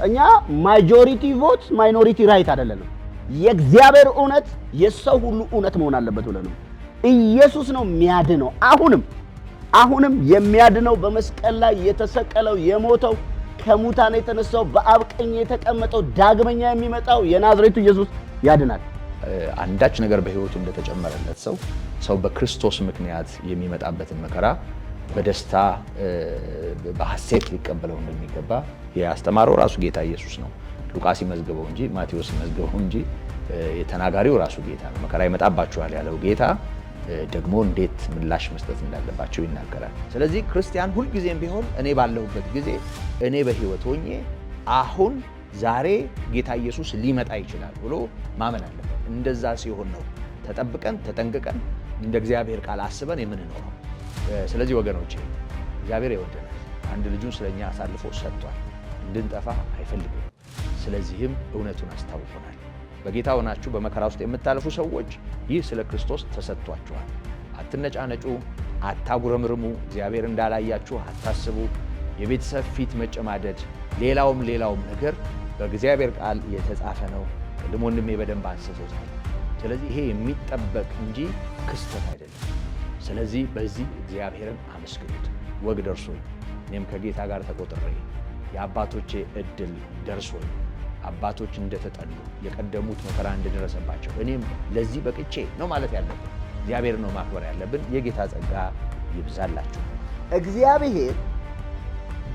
እኛ ማጆሪቲ ቮት ማይኖሪቲ ራይት አይደለም። የእግዚአብሔር እውነት የሰው ሁሉ እውነት መሆን አለበት ብለን ነው። ኢየሱስ ነው የሚያድነው። አሁንም የሚያድነው በመስቀል ላይ የተሰቀለው የሞተው ከሙታን የተነሳው በአብ ቀኝ የተቀመጠው ዳግመኛ የሚመጣው የናዝሬቱ ኢየሱስ ያድናል። አንዳች ነገር በህይወቱ እንደተጨመረለት ሰው በክርስቶስ ምክንያት የሚመጣበትን መከራ በደስታ በሐሴት ሊቀበለው እንደሚገባ ያስተማረው ራሱ ጌታ ኢየሱስ ነው። ሉቃስ ይመዝግበው እንጂ ማቴዎስ ይመዝግበው እንጂ የተናጋሪው ራሱ ጌታ ነው። መከራ ይመጣባችኋል ያለው ጌታ ደግሞ እንዴት ምላሽ መስጠት እንዳለባቸው ይናገራል። ስለዚህ ክርስቲያን ሁልጊዜም ቢሆን እኔ ባለሁበት ጊዜ እኔ በህይወት ሆኜ አሁን ዛሬ ጌታ ኢየሱስ ሊመጣ ይችላል ብሎ ማመን አለበት። እንደዛ ሲሆን ነው ተጠብቀን ተጠንቅቀን እንደ እግዚአብሔር ቃል አስበን የምንኖረው። ስለዚህ ወገኖቼ እግዚአብሔር ይወደናል። አንድ ልጁን ስለኛ አሳልፎ ሰጥቷል። እንድንጠፋ አይፈልግም። ስለዚህም እውነቱን አስታውቆናል። በጌታ ሆናችሁ በመከራ ውስጥ የምታልፉ ሰዎች ይህ ስለ ክርስቶስ ተሰጥቷችኋል። አትነጫነጩ፣ አታጉረምርሙ፣ እግዚአብሔር እንዳላያችሁ አታስቡ። የቤተሰብ ፊት መጨማደድ፣ ሌላውም ነገር በእግዚአብሔር ቃል የተጻፈ ነው። ቅድም ወንድሜ በደንብ አንስቶታል። ስለዚህ ይሄ የሚጠበቅ እንጂ ክስተት አይደለም። ስለዚህ በዚህ እግዚአብሔርን አመስግኑት። ወግ ደርሶኝ እኔም ከጌታ ጋር ተቆጥሬ የአባቶቼ እድል ደርሶኝ አባቶች እንደተጠሉ የቀደሙት መከራ እንደደረሰባቸው እኔም ለዚህ በቅቼ ነው ማለት ያለብን። እግዚአብሔር ነው ማክበር ያለብን። የጌታ ጸጋ ይብዛላችሁ። እግዚአብሔር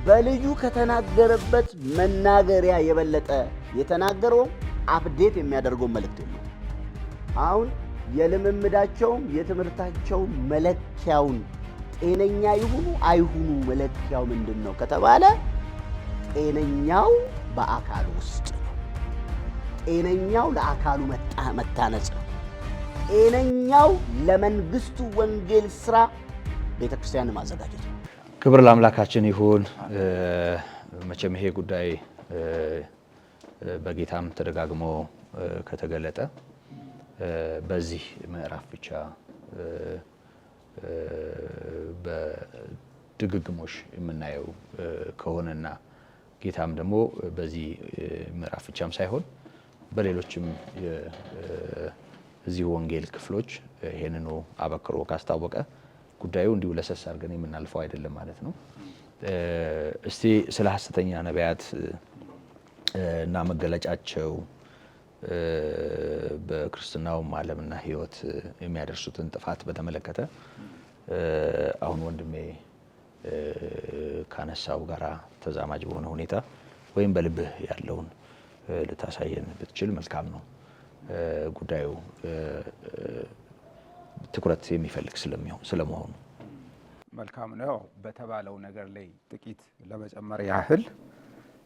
በልጁ ከተናገረበት መናገሪያ የበለጠ የተናገረው አፕዴት የሚያደርገው መልእክት ነው። አሁን የልምምዳቸውም የትምህርታቸው መለኪያውን ጤነኛ ይሁኑ አይሁኑ መለኪያው ምንድነው ከተባለ ጤነኛው በአካል ውስጥ ነው። ጤነኛው ለአካሉ መታነጽ ነው። ጤነኛው ለመንግስቱ ወንጌል ስራ ቤተክርስቲያንን ማዘጋጀት ነው። ክብር ለአምላካችን ይሁን። መቼም ይሄ ጉዳይ በጌታም ተደጋግሞ ከተገለጠ በዚህ ምዕራፍ ብቻ በድግግሞሽ የምናየው ከሆነና ጌታም ደግሞ በዚህ ምዕራፍ ብቻም ሳይሆን በሌሎችም እዚህ ወንጌል ክፍሎች ይሄንኑ አበክሮ ካስታወቀ ጉዳዩ እንዲሁ ለሰስ አድርገን የምናልፈው አይደለም ማለት ነው። እስቲ ስለ ሐሰተኛ ነቢያት እና መገለጫቸው በክርስትናውም ዓለምና ሕይወት የሚያደርሱትን ጥፋት በተመለከተ አሁን ወንድሜ ካነሳው ጋራ ተዛማጅ በሆነ ሁኔታ ወይም በልብህ ያለውን ልታሳየን ብትችል መልካም ነው። ጉዳዩ ትኩረት የሚፈልግ ስለመሆኑ መልካም ነው። በተባለው ነገር ላይ ጥቂት ለመጨመር ያህል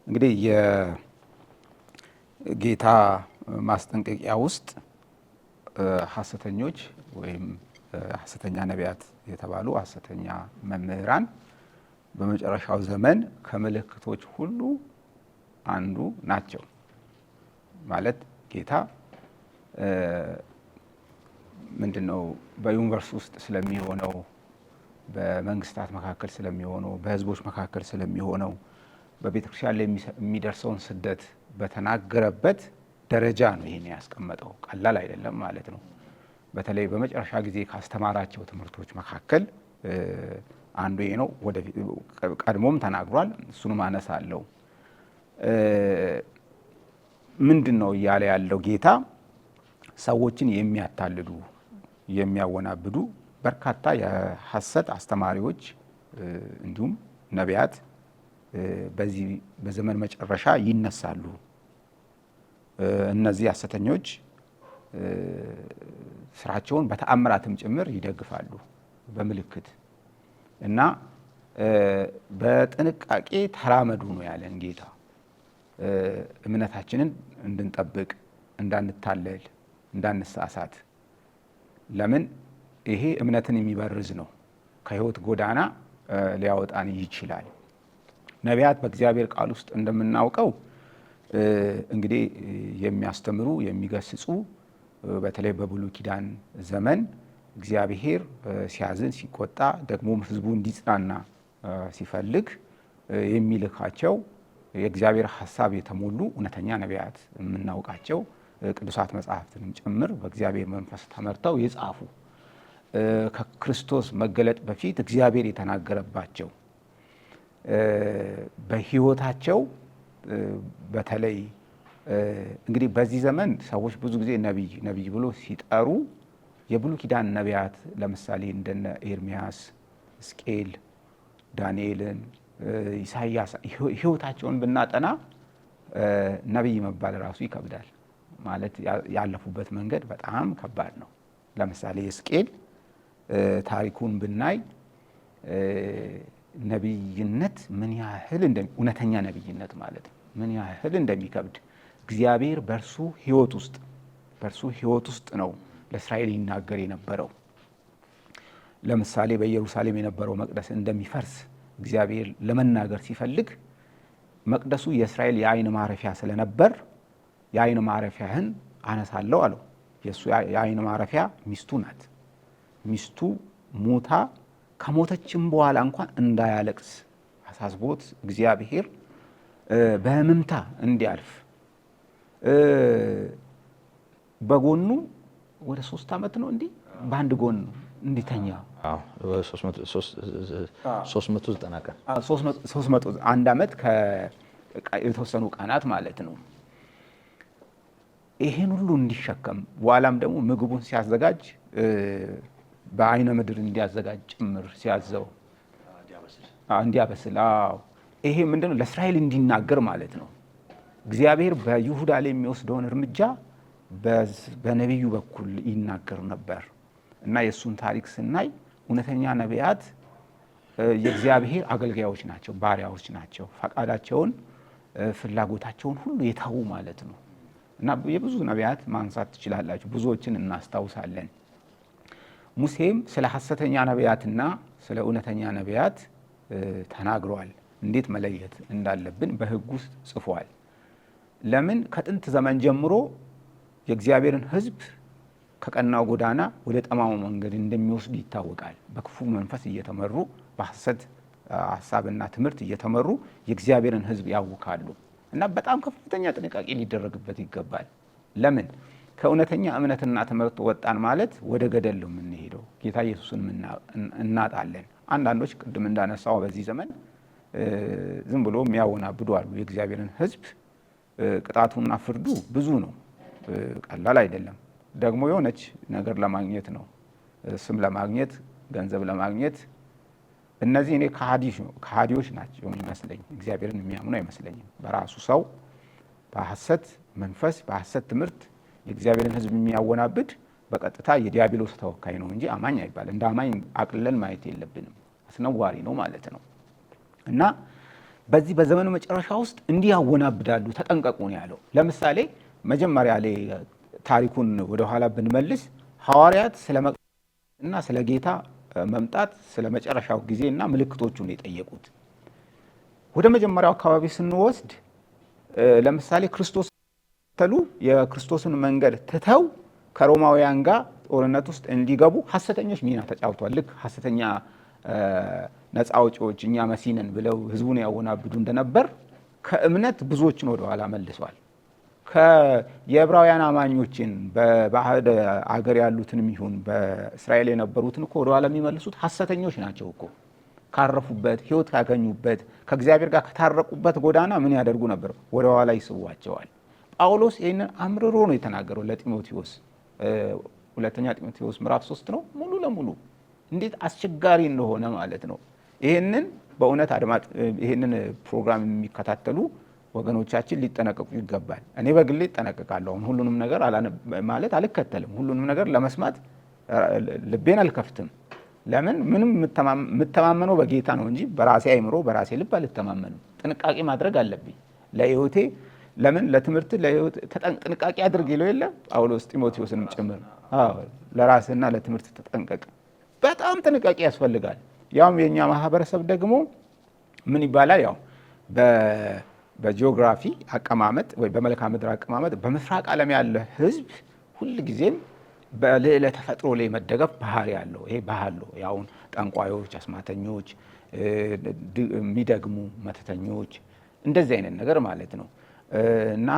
እንግዲህ የጌታ ማስጠንቀቂያ ውስጥ ሐሰተኞች ወይም ሐሰተኛ ነቢያት የተባሉ ሐሰተኛ መምህራን በመጨረሻው ዘመን ከምልክቶች ሁሉ አንዱ ናቸው ማለት ጌታ ምንድነው በዩኒቨርስ ውስጥ ስለሚሆነው በመንግስታት መካከል ስለሚሆነው በህዝቦች መካከል ስለሚሆነው በቤተክርስቲያን ላይ የሚደርሰውን ስደት በተናገረበት ደረጃ ነው ይሄን ያስቀመጠው። ቀላል አይደለም ማለት ነው። በተለይ በመጨረሻ ጊዜ ካስተማራቸው ትምህርቶች መካከል አንዱ ይሄ ነው። ወደፊት ቀድሞም ተናግሯል። እሱንም አነሳለሁ። ምንድነው እያለ ያለው ጌታ ሰዎችን የሚያታልሉ የሚያወናብዱ በርካታ የሐሰት አስተማሪዎች እንዲሁም ነቢያት በዚህ በዘመን መጨረሻ ይነሳሉ። እነዚህ ሐሰተኞች ስራቸውን በተአምራትም ጭምር ይደግፋሉ በምልክት እና በጥንቃቄ ተራመዱ ነው ያለን ጌታ። እምነታችንን እንድንጠብቅ፣ እንዳንታለል፣ እንዳንሳሳት። ለምን ይሄ እምነትን የሚበርዝ ነው። ከህይወት ጎዳና ሊያወጣን ይችላል። ነቢያት በእግዚአብሔር ቃል ውስጥ እንደምናውቀው እንግዲህ የሚያስተምሩ የሚገስጹ በተለይ በብሉይ ኪዳን ዘመን እግዚአብሔር ሲያዝን ሲቆጣ ደግሞ ህዝቡ እንዲጽናና ሲፈልግ የሚልካቸው የእግዚአብሔር ሐሳብ የተሞሉ እውነተኛ ነቢያት የምናውቃቸው ቅዱሳት መጽሐፍትንም ጭምር በእግዚአብሔር መንፈስ ተመርተው የጻፉ ከክርስቶስ መገለጥ በፊት እግዚአብሔር የተናገረባቸው በሕይወታቸው በተለይ እንግዲህ በዚህ ዘመን ሰዎች ብዙ ጊዜ ነቢይ ብሎ ሲጠሩ የብሉይ ኪዳን ነቢያት ለምሳሌ እንደነ ኤርሚያስ፣ ሕዝቅኤል፣ ዳንኤልን፣ ኢሳይያስ ሕይወታቸውን ብናጠና ነቢይ መባል ራሱ ይከብዳል። ማለት ያለፉበት መንገድ በጣም ከባድ ነው። ለምሳሌ ሕዝቅኤል ታሪኩን ብናይ ነቢይነት ምን ያህል እውነተኛ ነቢይነት ማለት ምን ያህል እንደሚከብድ እግዚአብሔር በእርሱ ሕይወት ውስጥ ነው ለእስራኤል ይናገር የነበረው። ለምሳሌ በኢየሩሳሌም የነበረው መቅደስ እንደሚፈርስ እግዚአብሔር ለመናገር ሲፈልግ መቅደሱ የእስራኤል የዓይን ማረፊያ ስለነበር የዓይን ማረፊያህን አነሳለሁ አለው። የእሱ የዓይን ማረፊያ ሚስቱ ናት። ሚስቱ ሞታ ከሞተችም በኋላ እንኳን እንዳያለቅስ አሳስቦት እግዚአብሔር በሕመምታ እንዲያልፍ በጎኑ ወደ 3 ዓመት ነው እንዲህ በአንድ ጎን እንዲተኛ 390 ቀን 301 ዓመት የተወሰኑ ቀናት ማለት ነው። ይሄን ሁሉ እንዲሸከም በኋላም ደግሞ ምግቡን ሲያዘጋጅ በዓይነ ምድር እንዲያዘጋጅ ጭምር ሲያዘው እንዲያበስል። ይሄ ምንድነው? ለእስራኤል እንዲናገር ማለት ነው። እግዚአብሔር በይሁዳ ላይ የሚወስደውን እርምጃ በነቢዩ በኩል ይናገር ነበር እና የእሱን ታሪክ ስናይ እውነተኛ ነቢያት የእግዚአብሔር አገልጋዮች ናቸው፣ ባሪያዎች ናቸው። ፈቃዳቸውን ፍላጎታቸውን ሁሉ የተዉ ማለት ነው እና የብዙ ነቢያት ማንሳት ትችላላችሁ። ብዙዎችን እናስታውሳለን። ሙሴም ስለ ሐሰተኛ ነቢያትና ስለ እውነተኛ ነቢያት ተናግሯል። እንዴት መለየት እንዳለብን በሕግ ውስጥ ጽፏል። ለምን? ከጥንት ዘመን ጀምሮ የእግዚአብሔርን ሕዝብ ከቀናው ጎዳና ወደ ጠማማው መንገድ እንደሚወስዱ ይታወቃል። በክፉ መንፈስ እየተመሩ በሐሰት ሐሳብና ትምህርት እየተመሩ የእግዚአብሔርን ሕዝብ ያውካሉ እና በጣም ከፍተኛ ጥንቃቄ ሊደረግበት ይገባል። ለምን? ከእውነተኛ እምነትና ትምህርት ወጣን ማለት ወደ ገደል ነው የምንሄደው። ጌታ ኢየሱስን እናጣለን። አንዳንዶች ቅድም እንዳነሳው በዚህ ዘመን ዝም ብሎ የሚያወናብዱ አሉ። የእግዚአብሔርን ሕዝብ ቅጣቱና ፍርዱ ብዙ ነው፣ ቀላል አይደለም። ደግሞ የሆነች ነገር ለማግኘት ነው፣ ስም ለማግኘት፣ ገንዘብ ለማግኘት። እነዚህ እኔ ከሃዲዎች ናቸው የሚመስለኝ። እግዚአብሔርን የሚያምኑ አይመስለኝም። በራሱ ሰው በሐሰት መንፈስ በሐሰት ትምህርት የእግዚአብሔርን ሕዝብ የሚያወናብድ በቀጥታ የዲያብሎስ ተወካይ ነው እንጂ አማኝ አይባል። እንደ አማኝ አቅልለን ማየት የለብንም። አስነዋሪ ነው ማለት ነው። እና በዚህ በዘመኑ መጨረሻ ውስጥ እንዲህ ያወናብዳሉ፣ ተጠንቀቁ ነው ያለው። ለምሳሌ መጀመሪያ ላይ ታሪኩን ወደኋላ ብንመልስ ሐዋርያት ስለ እና ስለ ጌታ መምጣት ስለ መጨረሻው ጊዜና ምልክቶቹን የጠየቁት። ወደ መጀመሪያው አካባቢ ስንወስድ ለምሳሌ ክርስቶስ ተሉ የክርስቶስን መንገድ ትተው ከሮማውያን ጋር ጦርነት ውስጥ እንዲገቡ ሐሰተኞች ሚና ተጫውተዋል። ልክ ሐሰተኛ ነፃ አውጪዎች እኛ መሲነን ብለው ህዝቡን ያወናብዱ እንደነበር ከእምነት ብዙዎችን ወደኋላ መልሷል። የዕብራውያን አማኞችን በባዕድ አገር ያሉትንም ይሁን በእስራኤል የነበሩትን እኮ ወደኋላ የሚመልሱት ሐሰተኞች ናቸው እኮ። ካረፉበት ሕይወት ካገኙበት ከእግዚአብሔር ጋር ከታረቁበት ጎዳና ምን ያደርጉ ነበር? ወደኋላ ይስቧቸዋል። ጳውሎስ ይህንን አምርሮ ነው የተናገረው ለጢሞቴዎስ። ሁለተኛ ጢሞቴዎስ ምዕራፍ 3 ነው ሙሉ ለሙሉ እንዴት አስቸጋሪ እንደሆነ ማለት ነው። ይህንን በእውነት አድማጭ ይህንን ፕሮግራም የሚከታተሉ ወገኖቻችን ሊጠነቀቁ ይገባል። እኔ በግሌ እጠነቀቃለሁ። ሁሉንም ነገር ማለት አልከተልም። ሁሉንም ነገር ለመስማት ልቤን አልከፍትም። ለምን? ምንም የምተማመነው በጌታ ነው እንጂ በራሴ አይምሮ በራሴ ልብ አልተማመንም። ጥንቃቄ ማድረግ አለብኝ ለሕይወቴ። ለምን? ለትምህርት ለሕይወት ጥንቃቄ አድርግ ይለው የለ ጳውሎስ ጢሞቴዎስንም ጭምር። ለራስህና ለትምህርት ተጠንቀቅ። በጣም ጥንቃቄ ያስፈልጋል። ያውም የኛ ማህበረሰብ ደግሞ ምን ይባላል? ያው በጂኦግራፊ አቀማመጥ ወይ በመልክዓ ምድር አቀማመጥ በምስራቅ ዓለም ያለ ህዝብ ሁልጊዜም በልዕለ ተፈጥሮ ላይ መደገፍ ባህሪ ያለው ይሄ ባህል ነው። ያውን ጠንቋዮች፣ አስማተኞች፣ የሚደግሙ መተተኞች እንደዚህ አይነት ነገር ማለት ነው እና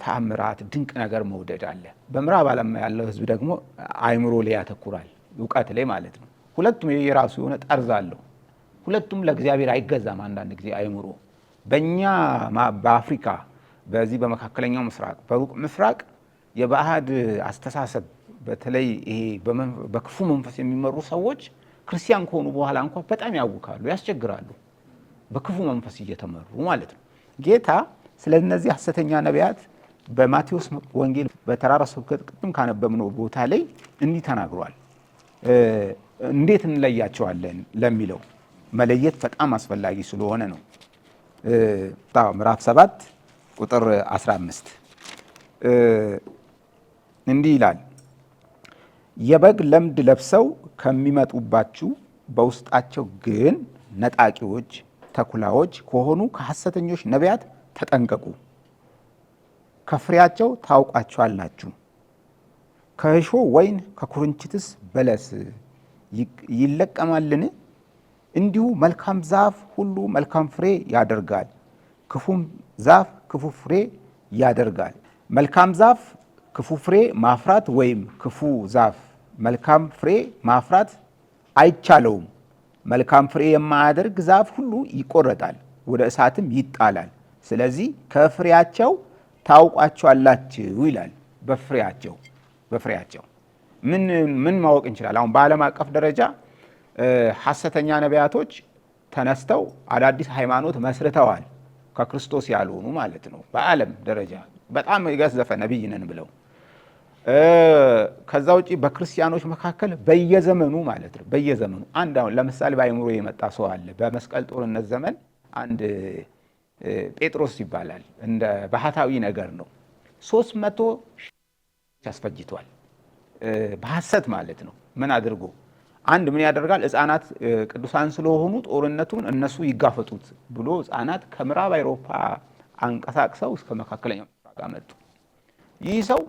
ተአምራት ድንቅ ነገር መውደድ አለ። በምዕራብ ዓለም ያለው ህዝብ ደግሞ አይምሮ ላይ ያተኩራል፣ እውቀት ላይ ማለት ነው። ሁለቱም የራሱ የሆነ ጠርዝ አለው። ሁለቱም ለእግዚአብሔር አይገዛም። አንዳንድ ጊዜ አይምሮ በእኛ በአፍሪካ በዚህ በመካከለኛው ምስራቅ በሩቅ ምስራቅ የባዕድ አስተሳሰብ በተለይ ይሄ በክፉ መንፈስ የሚመሩ ሰዎች ክርስቲያን ከሆኑ በኋላ እንኳን በጣም ያውካሉ፣ ያስቸግራሉ፣ በክፉ መንፈስ እየተመሩ ማለት ነው። ጌታ ስለ እነዚህ ሐሰተኛ ነቢያት በማቴዎስ ወንጌል በተራራ ስብከት ቅድም ካነበብነው ቦታ ላይ እንዲህ ተናግሯል። እንዴት እንለያቸዋለን ለሚለው መለየት በጣም አስፈላጊ ስለሆነ ነው። ምዕራፍ 7 ቁጥር 15 እንዲህ ይላል፣ የበግ ለምድ ለብሰው ከሚመጡባችሁ በውስጣቸው ግን ነጣቂዎች ተኩላዎች ከሆኑ ከሐሰተኞች ነቢያት ተጠንቀቁ። ከፍሬያቸው ታውቋቸዋላችሁ። ከእሾህ ወይን ከኩርንችትስ በለስ ይለቀማልን? እንዲሁ መልካም ዛፍ ሁሉ መልካም ፍሬ ያደርጋል፣ ክፉም ዛፍ ክፉ ፍሬ ያደርጋል። መልካም ዛፍ ክፉ ፍሬ ማፍራት ወይም ክፉ ዛፍ መልካም ፍሬ ማፍራት አይቻለውም። መልካም ፍሬ የማያደርግ ዛፍ ሁሉ ይቆረጣል፣ ወደ እሳትም ይጣላል። ስለዚህ ከፍሬያቸው ታውቋቸዋላችሁ ይላል። በፍሬያቸው ምን ማወቅ እንችላለን? አሁን በዓለም አቀፍ ደረጃ ሐሰተኛ ነቢያቶች ተነስተው አዳዲስ ሃይማኖት መስርተዋል፣ ከክርስቶስ ያልሆኑ ማለት ነው። በዓለም ደረጃ በጣም የገዘፈ ነቢይ ነን ብለው ከዛ ውጪ በክርስቲያኖች መካከል በየዘመኑ ማለት ነው በየዘመኑ አንድ አሁን ለምሳሌ በአይምሮ የመጣ ሰው አለ። በመስቀል ጦርነት ዘመን አንድ ጴጥሮስ ይባላል። እንደ ባህታዊ ነገር ነው 300 ያስፈጅቷል በሐሰት ማለት ነው። ምን አድርጎ አንድ ምን ያደርጋል? ሕፃናት ቅዱሳን ስለሆኑ ጦርነቱን እነሱ ይጋፈጡት ብሎ ሕፃናት ከምዕራብ አውሮፓ አንቀሳቅሰው እስከ መካከለኛው ምስራቅ አመጡ። ይህ ሰው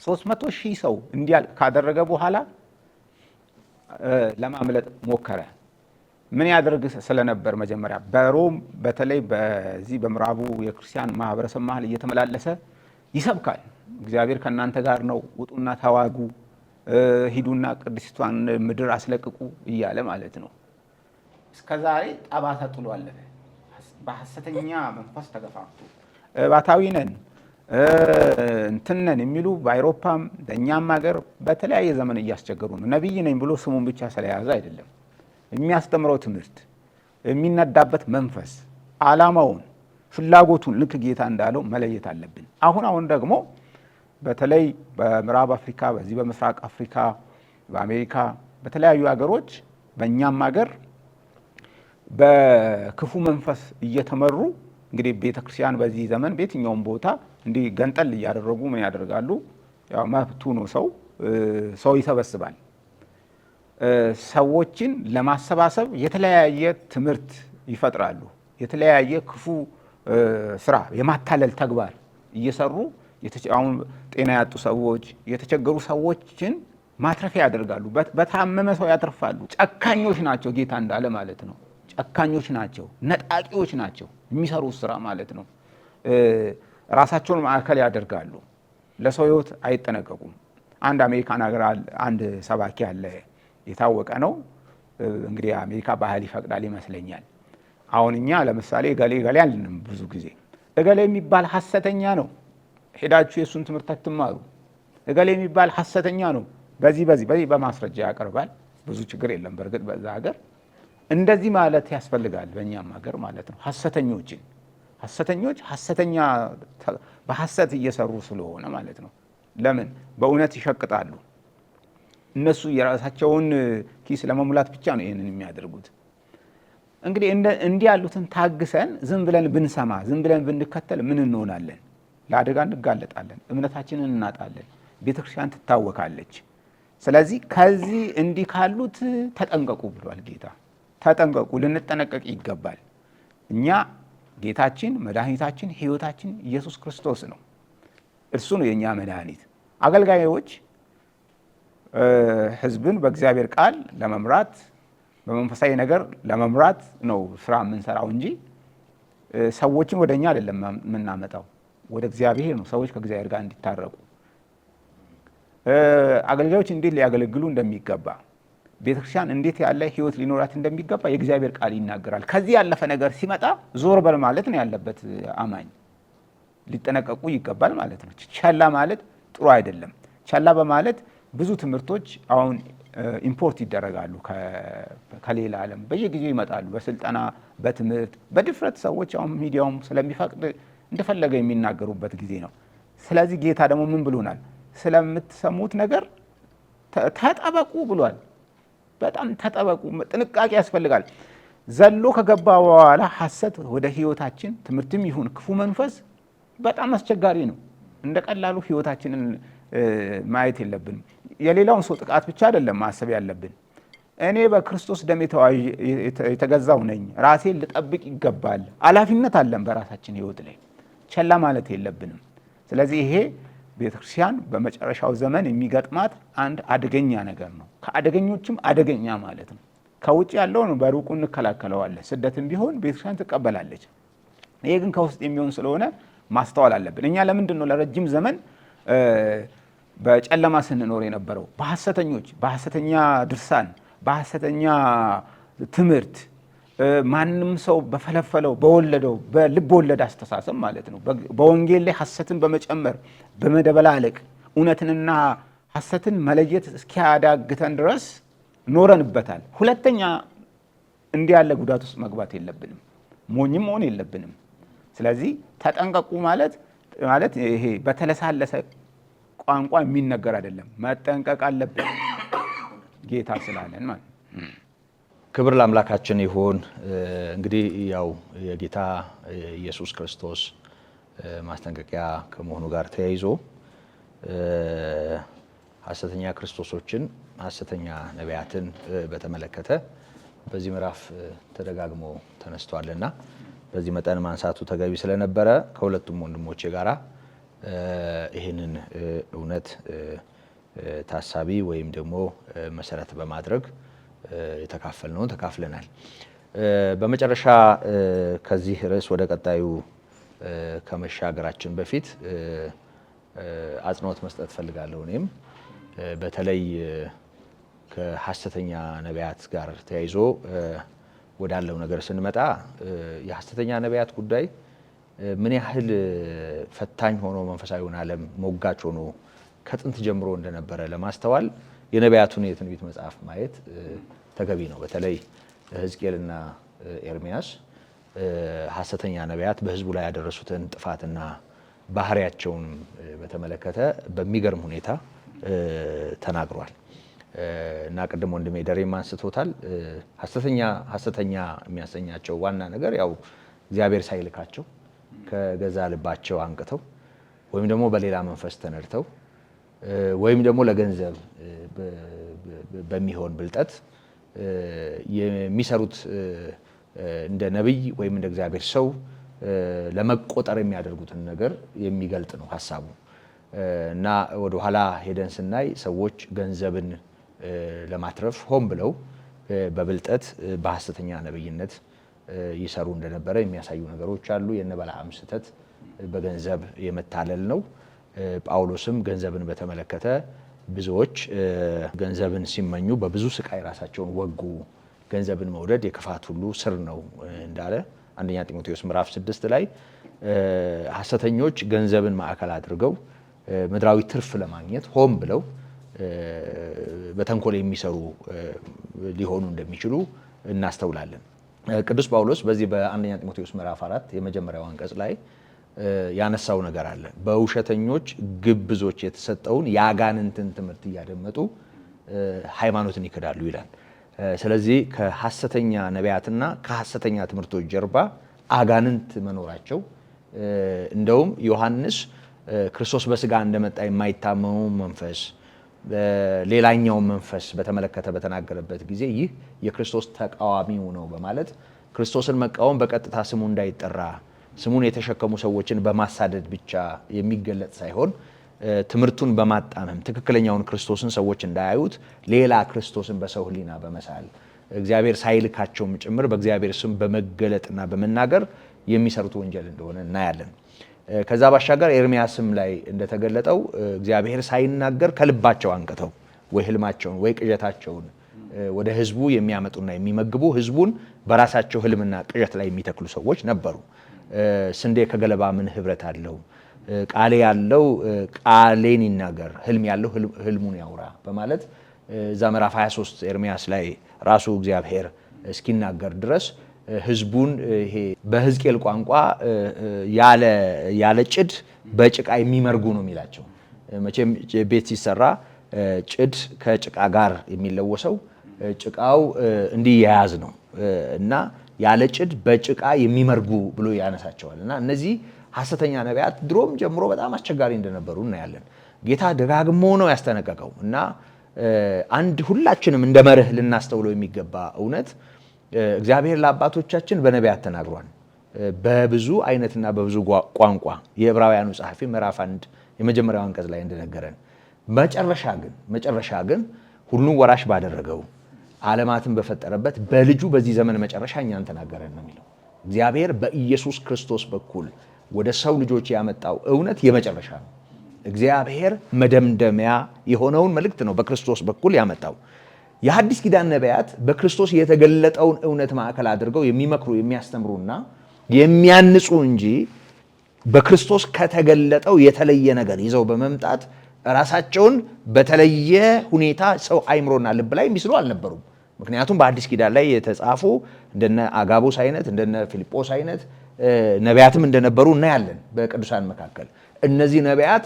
300,000 ሰው እንዲያልቅ ካደረገ በኋላ ለማምለጥ ሞከረ። ምን ያደርግ ስለነበር መጀመሪያ በሮም በተለይ በዚህ በምዕራቡ የክርስቲያን ማህበረሰብ መሀል እየተመላለሰ ይሰብካል። እግዚአብሔር ከእናንተ ጋር ነው፣ ውጡና ተዋጉ፣ ሂዱና ቅድስቷን ምድር አስለቅቁ እያለ ማለት ነው። እስከዛሬ ጠባሳ ጥሎ አለፈ። በሐሰተኛ መንፈስ ተገፋፍቶ ባታዊ ነን እንትን ነን የሚሉ በአውሮፓም በእኛም ሀገር በተለያየ ዘመን እያስቸገሩ ነው። ነቢይ ነኝ ብሎ ስሙን ብቻ ስለያዘ አይደለም የሚያስተምረው ትምህርት፣ የሚነዳበት መንፈስ፣ ዓላማውን፣ ፍላጎቱን ልክ ጌታ እንዳለው መለየት አለብን። አሁን ደግሞ በተለይ በምዕራብ አፍሪካ፣ በዚህ በምስራቅ አፍሪካ፣ በአሜሪካ፣ በተለያዩ ሀገሮች በእኛም ሀገር በክፉ መንፈስ እየተመሩ እንግዲህ ቤተክርስቲያን በዚህ ዘመን በየትኛውም ቦታ እንዲህ ገንጠል እያደረጉ ምን ያደርጋሉ? ያው መብቱ ነው። ሰው ይሰበስባል። ሰዎችን ለማሰባሰብ የተለያየ ትምህርት ይፈጥራሉ። የተለያየ ክፉ ስራ፣ የማታለል ተግባር እየሰሩ አሁን ጤና ያጡ ሰዎች፣ የተቸገሩ ሰዎችን ማትረፊያ ያደርጋሉ። በታመመ ሰው ያተርፋሉ። ጨካኞች ናቸው፣ ጌታ እንዳለ ማለት ነው። ጨካኞች ናቸው፣ ነጣቂዎች ናቸው። የሚሰሩት ስራ ማለት ነው። ራሳቸውን ማዕከል ያደርጋሉ። ለሰው ህይወት አይጠነቀቁም። አንድ አሜሪካን ሀገር አንድ ሰባኪ አለ፣ የታወቀ ነው። እንግዲህ አሜሪካ ባህል ይፈቅዳል ይመስለኛል። አሁን እኛ ለምሳሌ እገሌ አልንም። ብዙ ጊዜ እገሌ የሚባል ሐሰተኛ ነው፣ ሄዳችሁ የእሱን ትምህርት አትማሩ። እገሌ የሚባል ሐሰተኛ ነው፣ በዚህ በማስረጃ ያቀርባል። ብዙ ችግር የለም በእርግጥ በዛ ሀገር እንደዚህ ማለት ያስፈልጋል። በእኛም ሀገር ማለት ነው። ሐሰተኞች ሐሰተኛ በሐሰት እየሰሩ ስለሆነ ማለት ነው። ለምን በእውነት ይሸቅጣሉ። እነሱ የራሳቸውን ኪስ ለመሙላት ብቻ ነው ይህንን የሚያደርጉት። እንግዲህ እንዲህ ያሉትን ታግሰን ዝም ብለን ብንሰማ፣ ዝም ብለን ብንከተል ምን እንሆናለን? ለአደጋ እንጋለጣለን፣ እምነታችንን እናጣለን፣ ቤተክርስቲያን ትታወካለች። ስለዚህ ከዚህ እንዲህ ካሉት ተጠንቀቁ ብሏል ጌታ። ተጠንቀቁ፣ ልንጠነቀቅ ይገባል። እኛ ጌታችን፣ መድኃኒታችን፣ ሕይወታችን ኢየሱስ ክርስቶስ ነው። እርሱ ነው የእኛ መድኃኒት። አገልጋዮች ሕዝብን በእግዚአብሔር ቃል ለመምራት በመንፈሳዊ ነገር ለመምራት ነው ስራ የምንሰራው እንጂ ሰዎችን ወደኛ አይደለም የምናመጣው፣ ወደ እግዚአብሔር ነው። ሰዎች ከእግዚአብሔር ጋር እንዲታረቁ፣ አገልጋዮች እንዴት ሊያገለግሉ እንደሚገባ፣ ቤተክርስቲያን እንዴት ያለ ህይወት ሊኖራት እንደሚገባ የእግዚአብሔር ቃል ይናገራል። ከዚህ ያለፈ ነገር ሲመጣ ዞር በል ማለት ነው ያለበት አማኝ። ሊጠነቀቁ ይገባል ማለት ነው። ቸላ ማለት ጥሩ አይደለም። ቸላ በማለት ብዙ ትምህርቶች አሁን ኢምፖርት ይደረጋሉ ከሌላ ዓለም በየጊዜው ይመጣሉ። በስልጠና በትምህርት በድፍረት ሰዎች አሁን ሚዲያውም ስለሚፈቅድ እንደፈለገ የሚናገሩበት ጊዜ ነው። ስለዚህ ጌታ ደግሞ ምን ብሎናል? ስለምትሰሙት ነገር ተጠበቁ ብሏል። በጣም ተጠበቁ፣ ጥንቃቄ ያስፈልጋል። ዘሎ ከገባ በኋላ ሐሰት ወደ ህይወታችን ትምህርትም ይሁን ክፉ መንፈስ በጣም አስቸጋሪ ነው። እንደ ቀላሉ ህይወታችንን ማየት የለብንም። የሌላውን ሰው ጥቃት ብቻ አይደለም ማሰብ ያለብን። እኔ በክርስቶስ ደም የተገዛው ነኝ፣ ራሴን ልጠብቅ ይገባል። ኃላፊነት አለን በራሳችን ህይወት ላይ፣ ቸላ ማለት የለብንም። ስለዚህ ይሄ ቤተክርስቲያን በመጨረሻው ዘመን የሚገጥማት አንድ አደገኛ ነገር ነው። ከአደገኞችም አደገኛ ማለት ነው። ከውጭ ያለውን በሩቁ እንከላከለዋለን። ስደትም ቢሆን ቤተክርስቲያን ትቀበላለች። ይሄ ግን ከውስጥ የሚሆን ስለሆነ ማስተዋል አለብን። እኛ ለምንድን ነው ለረጅም ዘመን በጨለማ ስንኖር የነበረው? በሐሰተኞች፣ በሐሰተኛ ድርሳን፣ በሐሰተኛ ትምህርት ማንም ሰው በፈለፈለው በወለደው በልብ ወለድ አስተሳሰብ ማለት ነው። በወንጌል ላይ ሐሰትን በመጨመር በመደበላለቅ እውነትንና ሐሰትን መለየት እስኪያዳግተን ድረስ ኖረንበታል። ሁለተኛ እንዲህ ያለ ጉዳት ውስጥ መግባት የለብንም፣ ሞኝም መሆን የለብንም። ስለዚህ ተጠንቀቁ ማለት ይሄ በተለሳለሰ ቋንቋ የሚነገር አይደለም። መጠንቀቅ አለብን ጌታ ስላለን ማለት ነው። ክብር ለአምላካችን ይሁን። እንግዲህ ያው የጌታ ኢየሱስ ክርስቶስ ማስጠንቀቂያ ከመሆኑ ጋር ተያይዞ ሐሰተኛ ክርስቶሶችን፣ ሐሰተኛ ነቢያትን በተመለከተ በዚህ ምዕራፍ ተደጋግሞ ተነስቷልና በዚህ መጠን ማንሳቱ ተገቢ ስለነበረ ከሁለቱም ወንድሞቼ ጋራ ይህንን እውነት ታሳቢ ወይም ደግሞ መሰረት በማድረግ የተካፈልነውን ተካፍለናል። በመጨረሻ ከዚህ ርዕስ ወደ ቀጣዩ ከመሻገራችን በፊት አጽንኦት መስጠት ፈልጋለሁ። እኔም በተለይ ከሐሰተኛ ነቢያት ጋር ተያይዞ ወዳለው ነገር ስንመጣ የሐሰተኛ ነቢያት ጉዳይ ምን ያህል ፈታኝ ሆኖ መንፈሳዊውን ዓለም ሞጋች ሆኖ ከጥንት ጀምሮ እንደነበረ ለማስተዋል የነቢያቱን የትንቢት መጽሐፍ ማየት ተገቢ ነው። በተለይ ሕዝቅኤልና ኤርሚያስ ሐሰተኛ ነቢያት በሕዝቡ ላይ ያደረሱትን ጥፋትና ባህሪያቸውን በተመለከተ በሚገርም ሁኔታ ተናግሯል እና ቅድም ወንድሜ ደሬም አንስቶታል። ሐሰተኛ የሚያሰኛቸው ዋና ነገር ያው እግዚአብሔር ሳይልካቸው ከገዛ ልባቸው አንቅተው ወይም ደግሞ በሌላ መንፈስ ተነድተው ወይም ደግሞ ለገንዘብ በሚሆን ብልጠት የሚሰሩት እንደ ነቢይ ወይም እንደ እግዚአብሔር ሰው ለመቆጠር የሚያደርጉትን ነገር የሚገልጥ ነው ሐሳቡ። እና ወደ ኋላ ሄደን ስናይ ሰዎች ገንዘብን ለማትረፍ ሆን ብለው በብልጠት በሐሰተኛ ነቢይነት ይሰሩ እንደነበረ የሚያሳዩ ነገሮች አሉ። የነ በለዓም ስህተት በገንዘብ የመታለል ነው። ጳውሎስም ገንዘብን በተመለከተ ብዙዎች ገንዘብን ሲመኙ በብዙ ስቃይ ራሳቸውን ወጉ፣ ገንዘብን መውደድ የክፋት ሁሉ ስር ነው እንዳለ አንደኛ ጢሞቴዎስ ምዕራፍ 6 ላይ ሐሰተኞች ገንዘብን ማዕከል አድርገው ምድራዊ ትርፍ ለማግኘት ሆን ብለው በተንኮል የሚሰሩ ሊሆኑ እንደሚችሉ እናስተውላለን። ቅዱስ ጳውሎስ በዚህ በአንደኛ ጢሞቴዎስ ምዕራፍ 4 የመጀመሪያው አንቀጽ ላይ ያነሳው ነገር አለ። በውሸተኞች ግብዞች የተሰጠውን የአጋንንትን ትምህርት እያደመጡ ሃይማኖትን ይክዳሉ ይላል። ስለዚህ ከሐሰተኛ ነቢያትና ከሐሰተኛ ትምህርቶች ጀርባ አጋንንት መኖራቸው እንደውም ዮሐንስ ክርስቶስ በስጋ እንደመጣ የማይታመኑ መንፈስ ሌላኛው መንፈስ በተመለከተ በተናገረበት ጊዜ ይህ የክርስቶስ ተቃዋሚው ነው በማለት ክርስቶስን መቃወም በቀጥታ ስሙ እንዳይጠራ ስሙን የተሸከሙ ሰዎችን በማሳደድ ብቻ የሚገለጥ ሳይሆን ትምህርቱን በማጣመም ትክክለኛውን ክርስቶስን ሰዎች እንዳያዩት ሌላ ክርስቶስን በሰው ሕሊና በመሳል እግዚአብሔር ሳይልካቸውም ጭምር በእግዚአብሔር ስም በመገለጥና በመናገር የሚሰሩት ወንጀል እንደሆነ እናያለን። ከዛ ባሻገር ኤርሚያስም ላይ እንደተገለጠው እግዚአብሔር ሳይናገር ከልባቸው አንቅተው ወይ ህልማቸውን ወይ ቅዠታቸውን ወደ ህዝቡ የሚያመጡና የሚመግቡ ህዝቡን በራሳቸው ህልምና ቅዠት ላይ የሚተክሉ ሰዎች ነበሩ። ስንዴ ከገለባ ምን ህብረት አለው? ቃሌ ያለው ቃሌን ይናገር፣ ህልም ያለው ህልሙን ያውራ በማለት እዛ ምዕራፍ 23 ኤርሚያስ ላይ ራሱ እግዚአብሔር እስኪናገር ድረስ ህዝቡን ይሄ በሕዝቅኤል ቋንቋ ያለ ጭድ በጭቃ የሚመርጉ ነው የሚላቸው። መቼም ቤት ሲሰራ ጭድ ከጭቃ ጋር የሚለወሰው ጭቃው እንዲያያዝ ነው እና ያለ ጭድ በጭቃ የሚመርጉ ብሎ ያነሳቸዋል። እና እነዚህ ሐሰተኛ ነቢያት ድሮም ጀምሮ በጣም አስቸጋሪ እንደነበሩ እናያለን። ጌታ ደጋግሞ ነው ያስጠነቀቀው እና አንድ ሁላችንም እንደ መርህ ልናስተውለው የሚገባ እውነት እግዚአብሔር ለአባቶቻችን በነቢያት ተናግሯል፣ በብዙ አይነትና በብዙ ቋንቋ። የዕብራውያኑ ጸሐፊ ምዕራፍ 1 የመጀመሪያው አንቀጽ ላይ እንደነገረን መጨረሻ ግን ሁሉን ወራሽ ባደረገው ዓለማትን በፈጠረበት በልጁ በዚህ ዘመን መጨረሻ እኛን ተናገረን ነው የሚለው። እግዚአብሔር በኢየሱስ ክርስቶስ በኩል ወደ ሰው ልጆች ያመጣው እውነት የመጨረሻ ነው። እግዚአብሔር መደምደሚያ የሆነውን መልእክት ነው በክርስቶስ በኩል ያመጣው። የሐዲስ ኪዳን ነቢያት በክርስቶስ የተገለጠውን እውነት ማዕከል አድርገው የሚመክሩ የሚያስተምሩና የሚያንጹ እንጂ በክርስቶስ ከተገለጠው የተለየ ነገር ይዘው በመምጣት ራሳቸውን በተለየ ሁኔታ ሰው አይምሮና ልብ ላይ የሚስሉ አልነበሩም። ምክንያቱም በአዲስ ኪዳን ላይ የተጻፉ እንደነ አጋቦስ አይነት እንደነ ፊልጶስ አይነት ነቢያትም እንደነበሩ እናያለን። በቅዱሳን መካከል እነዚህ ነቢያት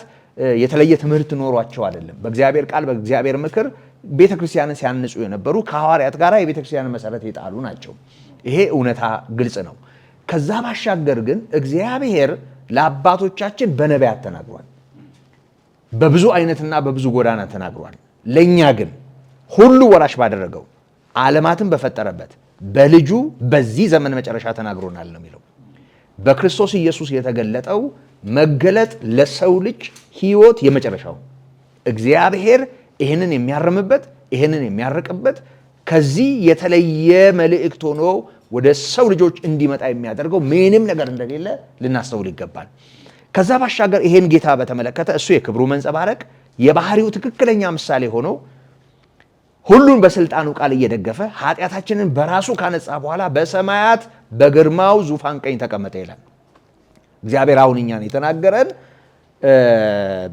የተለየ ትምህርት ኖሯቸው አይደለም፣ በእግዚአብሔር ቃል በእግዚአብሔር ምክር ቤተክርስቲያንን ሲያንጹ የነበሩ ከሐዋርያት ጋር የቤተክርስቲያንን መሰረት የጣሉ ናቸው። ይሄ እውነታ ግልጽ ነው። ከዛ ባሻገር ግን እግዚአብሔር ለአባቶቻችን በነቢያት ተናግሯል፣ በብዙ አይነትና በብዙ ጎዳና ተናግሯል። ለኛ ግን ሁሉ ወራሽ ባደረገው ዓለማትን በፈጠረበት በልጁ በዚህ ዘመን መጨረሻ ተናግሮናል ነው የሚለው። በክርስቶስ ኢየሱስ የተገለጠው መገለጥ ለሰው ልጅ ሕይወት የመጨረሻው እግዚአብሔር ይህንን የሚያርምበት ይህንን የሚያርቅበት ከዚህ የተለየ መልእክት ሆኖ ወደ ሰው ልጆች እንዲመጣ የሚያደርገው ምንም ነገር እንደሌለ ልናስተውል ይገባል። ከዛ ባሻገር ይሄን ጌታ በተመለከተ እሱ የክብሩ መንጸባረቅ የባህሪው ትክክለኛ ምሳሌ ሆኖ ሁሉን በስልጣኑ ቃል እየደገፈ ኃጢአታችንን በራሱ ካነጻ በኋላ በሰማያት በግርማው ዙፋን ቀኝ ተቀመጠ ይላል። እግዚአብሔር አሁን እኛን የተናገረን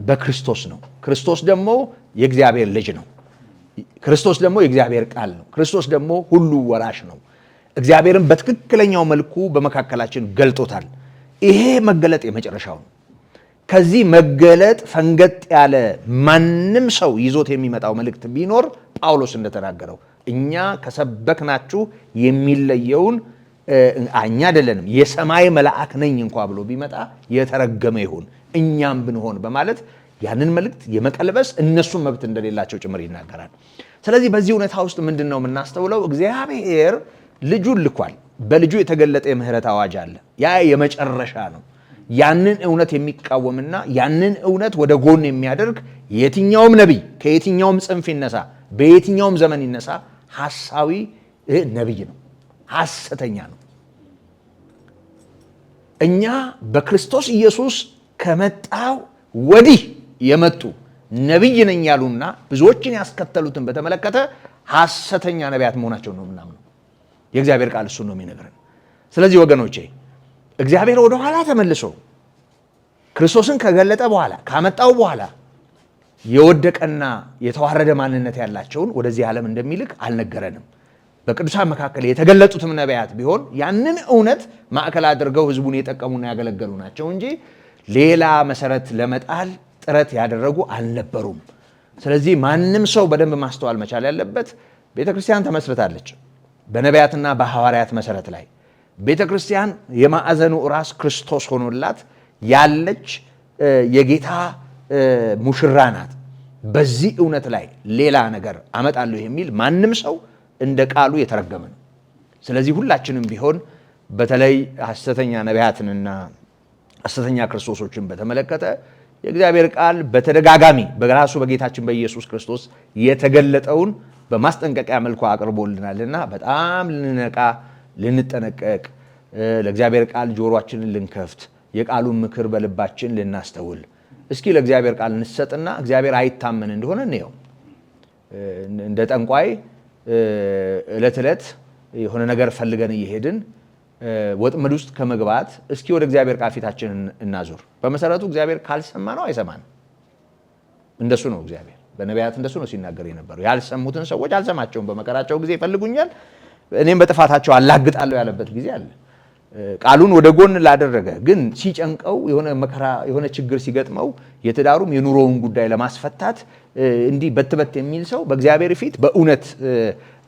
በክርስቶስ ነው። ክርስቶስ ደግሞ የእግዚአብሔር ልጅ ነው። ክርስቶስ ደግሞ የእግዚአብሔር ቃል ነው። ክርስቶስ ደግሞ ሁሉ ወራሽ ነው። እግዚአብሔርን በትክክለኛው መልኩ በመካከላችን ገልጦታል። ይሄ መገለጥ የመጨረሻው ነው። ከዚህ መገለጥ ፈንገጥ ያለ ማንም ሰው ይዞት የሚመጣው መልእክት ቢኖር ጳውሎስ እንደተናገረው እኛ ከሰበክናችሁ የሚለየውን እኛ አይደለንም የሰማይ መልአክ ነኝ እንኳ ብሎ ቢመጣ የተረገመ ይሁን እኛም ብንሆን በማለት ያንን መልእክት የመቀልበስ እነሱም መብት እንደሌላቸው ጭምር ይናገራል። ስለዚህ በዚህ ሁኔታ ውስጥ ምንድን ነው የምናስተውለው? እግዚአብሔር ልጁን ልኳል። በልጁ የተገለጠ የምህረት አዋጅ አለ። ያ የመጨረሻ ነው። ያንን እውነት የሚቃወምና ያንን እውነት ወደ ጎን የሚያደርግ የትኛውም ነቢይ ከየትኛውም ጽንፍ ይነሳ በየትኛውም ዘመን ይነሳ ሐሳዊ ነቢይ ነው፣ ሐሰተኛ ነው። እኛ በክርስቶስ ኢየሱስ ከመጣው ወዲህ የመጡ ነቢይ ነኝ ያሉና ብዙዎችን ያስከተሉትን በተመለከተ ሐሰተኛ ነቢያት መሆናቸውን ነው የምናምነው። የእግዚአብሔር ቃል እሱን ነው የሚነግረን። ስለዚህ ወገኖቼ እግዚአብሔር ወደ ኋላ ተመልሶ ክርስቶስን ከገለጠ በኋላ ካመጣው በኋላ የወደቀና የተዋረደ ማንነት ያላቸውን ወደዚህ ዓለም እንደሚልክ አልነገረንም። በቅዱሳን መካከል የተገለጡትም ነቢያት ቢሆን ያንን እውነት ማዕከል አድርገው ሕዝቡን የጠቀሙና ያገለገሉ ናቸው እንጂ ሌላ መሰረት ለመጣል ጥረት ያደረጉ አልነበሩም። ስለዚህ ማንም ሰው በደንብ ማስተዋል መቻል ያለበት ቤተክርስቲያን ተመስርታለች በነቢያትና በሐዋርያት መሰረት ላይ። ቤተክርስቲያን የማዕዘኑ ራስ ክርስቶስ ሆኖላት ያለች የጌታ ሙሽራ ናት። በዚህ እውነት ላይ ሌላ ነገር አመጣለሁ የሚል ማንም ሰው እንደ ቃሉ የተረገመ ነው። ስለዚህ ሁላችንም ቢሆን በተለይ ሐሰተኛ ነቢያትንና ሐሰተኛ ክርስቶሶችን በተመለከተ የእግዚአብሔር ቃል በተደጋጋሚ በራሱ በጌታችን በኢየሱስ ክርስቶስ የተገለጠውን በማስጠንቀቂያ መልኩ አቅርቦልናልና በጣም ልንነቃ ልንጠነቀቅ ለእግዚአብሔር ቃል ጆሮአችንን ልንከፍት የቃሉን ምክር በልባችን ልናስተውል እስኪ ለእግዚአብሔር ቃል እንሰጥና እግዚአብሔር አይታመን እንደሆነ ነው። እንደ ጠንቋይ እለት እለት የሆነ ነገር ፈልገን እየሄድን ወጥመድ ውስጥ ከመግባት እስኪ ወደ እግዚአብሔር ቃል ፊታችንን እናዙር። በመሰረቱ እግዚአብሔር ካልሰማ ነው አይሰማን። እንደሱ ነው እግዚአብሔር በነቢያት እንደሱ ነው ሲናገር የነበረው። ያልሰሙትን ሰዎች አልሰማቸውም፣ በመከራቸው ጊዜ ይፈልጉኛል እኔም በጥፋታቸው አላግጣለሁ ያለበት ጊዜ አለ። ቃሉን ወደ ጎን ላደረገ ግን ሲጨንቀው የሆነ መከራ የሆነ ችግር ሲገጥመው የትዳሩም የኑሮውን ጉዳይ ለማስፈታት እንዲህ በትበት የሚል ሰው በእግዚአብሔር ፊት በእውነት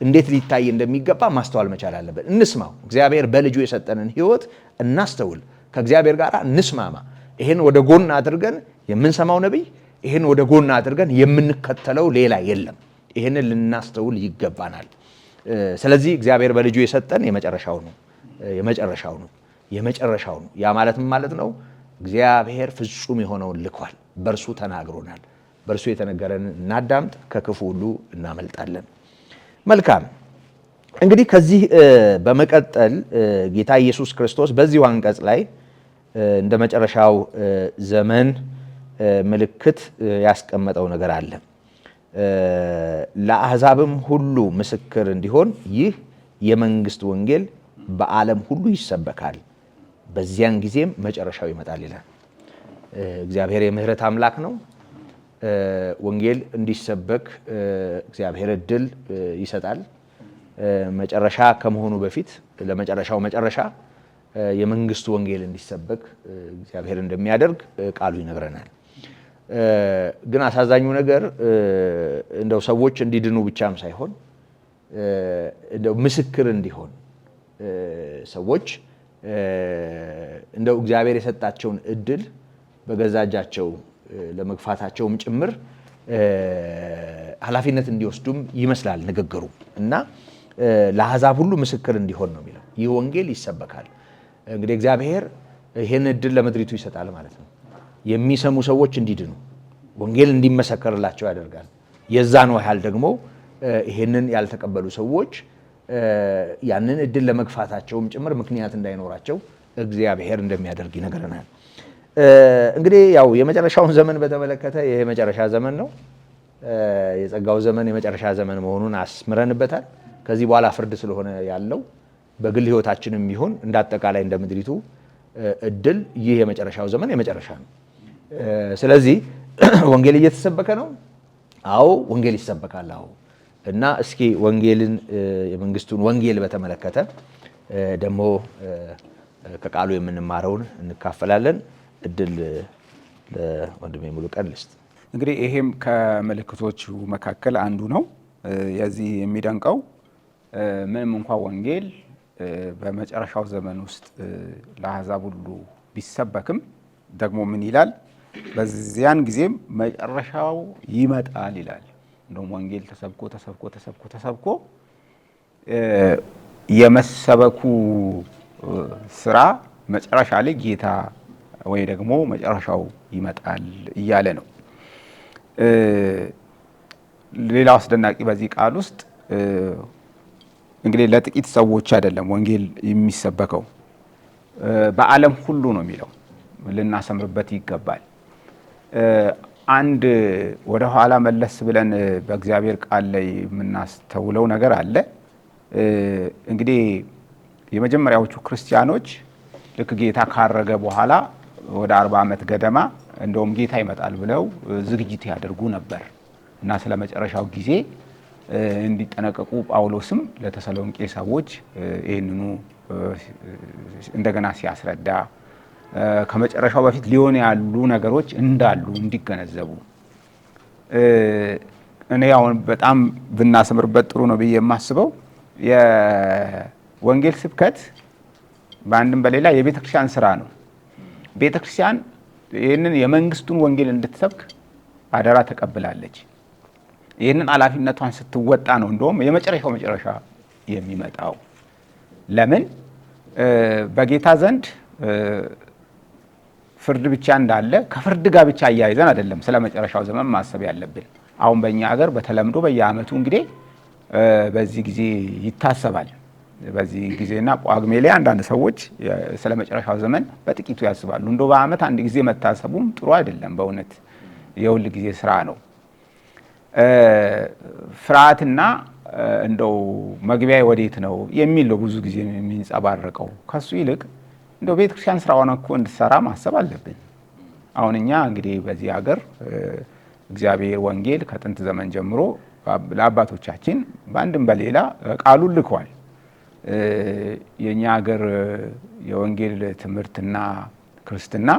እንዴት ሊታይ እንደሚገባ ማስተዋል መቻል አለበት። እንስማው። እግዚአብሔር በልጁ የሰጠንን ሕይወት እናስተውል። ከእግዚአብሔር ጋር እንስማማ። ይሄን ወደ ጎን አድርገን የምንሰማው ነብይ፣ ይሄን ወደ ጎን አድርገን የምንከተለው ሌላ የለም። ይሄንን ልናስተውል ይገባናል። ስለዚህ እግዚአብሔር በልጁ የሰጠን የመጨረሻው ነው። ያ ማለት ምን ማለት ነው? እግዚአብሔር ፍጹም የሆነውን ልኳል። በእርሱ ተናግሮናል። በእርሱ የተነገረንን እናዳምጥ፣ ከክፉ ሁሉ እናመልጣለን። መልካም እንግዲህ ከዚህ በመቀጠል ጌታ ኢየሱስ ክርስቶስ በዚሁ አንቀጽ ላይ እንደ መጨረሻው ዘመን ምልክት ያስቀመጠው ነገር አለ። ለአሕዛብም ሁሉ ምስክር እንዲሆን ይህ የመንግስት ወንጌል በዓለም ሁሉ ይሰበካል፣ በዚያን ጊዜም መጨረሻው ይመጣል ይላል። እግዚአብሔር የምህረት አምላክ ነው። ወንጌል እንዲሰበክ እግዚአብሔር እድል ይሰጣል። መጨረሻ ከመሆኑ በፊት ለመጨረሻው መጨረሻ የመንግስቱ ወንጌል እንዲሰበክ እግዚአብሔር እንደሚያደርግ ቃሉ ይነግረናል። ግን አሳዛኙ ነገር እንደው ሰዎች እንዲድኑ ብቻም ሳይሆን እንደው ምስክር እንዲሆን ሰዎች እንደው እግዚአብሔር የሰጣቸውን እድል በገዛ እጃቸው ለመግፋታቸውም ጭምር ኃላፊነት እንዲወስዱም ይመስላል ንግግሩ እና ለአሕዛብ ሁሉ ምስክር እንዲሆን ነው የሚለው። ይህ ወንጌል ይሰበካል። እንግዲህ እግዚአብሔር ይህን እድል ለምድሪቱ ይሰጣል ማለት ነው። የሚሰሙ ሰዎች እንዲድኑ ወንጌል እንዲመሰከርላቸው ያደርጋል። የዛን ያህል ደግሞ ይህንን ያልተቀበሉ ሰዎች ያንን እድል ለመግፋታቸውም ጭምር ምክንያት እንዳይኖራቸው እግዚአብሔር እንደሚያደርግ ይነግረናል። እንግዲህ ያው የመጨረሻውን ዘመን በተመለከተ ይሄ የመጨረሻ ዘመን ነው። የጸጋው ዘመን የመጨረሻ ዘመን መሆኑን አስምረንበታል። ከዚህ በኋላ ፍርድ ስለሆነ ያለው በግል ሕይወታችንም ቢሆን እንዳጠቃላይ እንደ ምድሪቱ እድል ይህ የመጨረሻው ዘመን የመጨረሻ ነው። ስለዚህ ወንጌል እየተሰበከ ነው። አዎ ወንጌል ይሰበካል። አዎ እና እስኪ ወንጌልን የመንግስቱን ወንጌል በተመለከተ ደግሞ ከቃሉ የምንማረውን እንካፈላለን። እድል ለወንድሜ ሙሉቀን ልስጥ። እንግዲህ ይሄም ከምልክቶቹ መካከል አንዱ ነው። የዚህ የሚደንቀው ምንም እንኳ ወንጌል በመጨረሻው ዘመን ውስጥ ለአሕዛብ ሁሉ ቢሰበክም ደግሞ ምን ይላል? በዚያን ጊዜም መጨረሻው ይመጣል ይላል። እንደውም ወንጌል ተሰብኮ የመሰበኩ ስራ መጨረሻ ላይ ጌታ ወይ ደግሞ መጨረሻው ይመጣል እያለ ነው። ሌላው አስደናቂ በዚህ ቃል ውስጥ እንግዲህ ለጥቂት ሰዎች አይደለም ወንጌል የሚሰበከው፣ በዓለም ሁሉ ነው የሚለው። ልናሰምርበት ይገባል። አንድ ወደ ኋላ መለስ ብለን በእግዚአብሔር ቃል ላይ የምናስተውለው ነገር አለ። እንግዲህ የመጀመሪያዎቹ ክርስቲያኖች ልክ ጌታ ካረገ በኋላ ወደ 40 ዓመት ገደማ እንደውም ጌታ ይመጣል ብለው ዝግጅት ያደርጉ ነበር እና ስለ መጨረሻው ጊዜ እንዲጠነቀቁ ጳውሎስም ለተሰሎንቄ ሰዎች ይህንኑ እንደገና ሲያስረዳ ከመጨረሻው በፊት ሊሆን ያሉ ነገሮች እንዳሉ እንዲገነዘቡ እኔ አሁን በጣም ብናሰምርበት ጥሩ ነው ብዬ የማስበው የወንጌል ስብከት በአንድም በሌላ የቤተክርስቲያን ስራ ነው። ቤተክርስቲያን ይህንን የመንግስቱን ወንጌል እንድትሰብክ አደራ ተቀብላለች። ይህንን ኃላፊነቷን ስትወጣ ነው እንደውም የመጨረሻው መጨረሻ የሚመጣው። ለምን በጌታ ዘንድ ፍርድ ብቻ እንዳለ ከፍርድ ጋር ብቻ አያይዘን አይደለም ስለ መጨረሻው ዘመን ማሰብ ያለብን። አሁን በእኛ ሀገር በተለምዶ በየዓመቱ እንግዲህ በዚህ ጊዜ ይታሰባል በዚህ ጊዜና ጳጉሜ ላይ አንዳንድ ሰዎች ስለ መጨረሻው ዘመን በጥቂቱ ያስባሉ። እንደው በዓመት አንድ ጊዜ መታሰቡም ጥሩ አይደለም። በእውነት የሁል ጊዜ ስራ ነው። ፍርሃትና እንደው መግቢያ ወዴት ነው የሚል ነው ብዙ ጊዜ የሚንጸባረቀው። ከሱ ይልቅ እንደው ቤተክርስቲያን ስራዋን እኮ እንድትሰራ ማሰብ አለብን። አሁን እኛ እንግዲህ በዚህ ሀገር እግዚአብሔር ወንጌል ከጥንት ዘመን ጀምሮ ለአባቶቻችን በአንድም በሌላ ቃሉን ልኳል። የኛ ሀገር የወንጌል ትምህርትና ክርስትና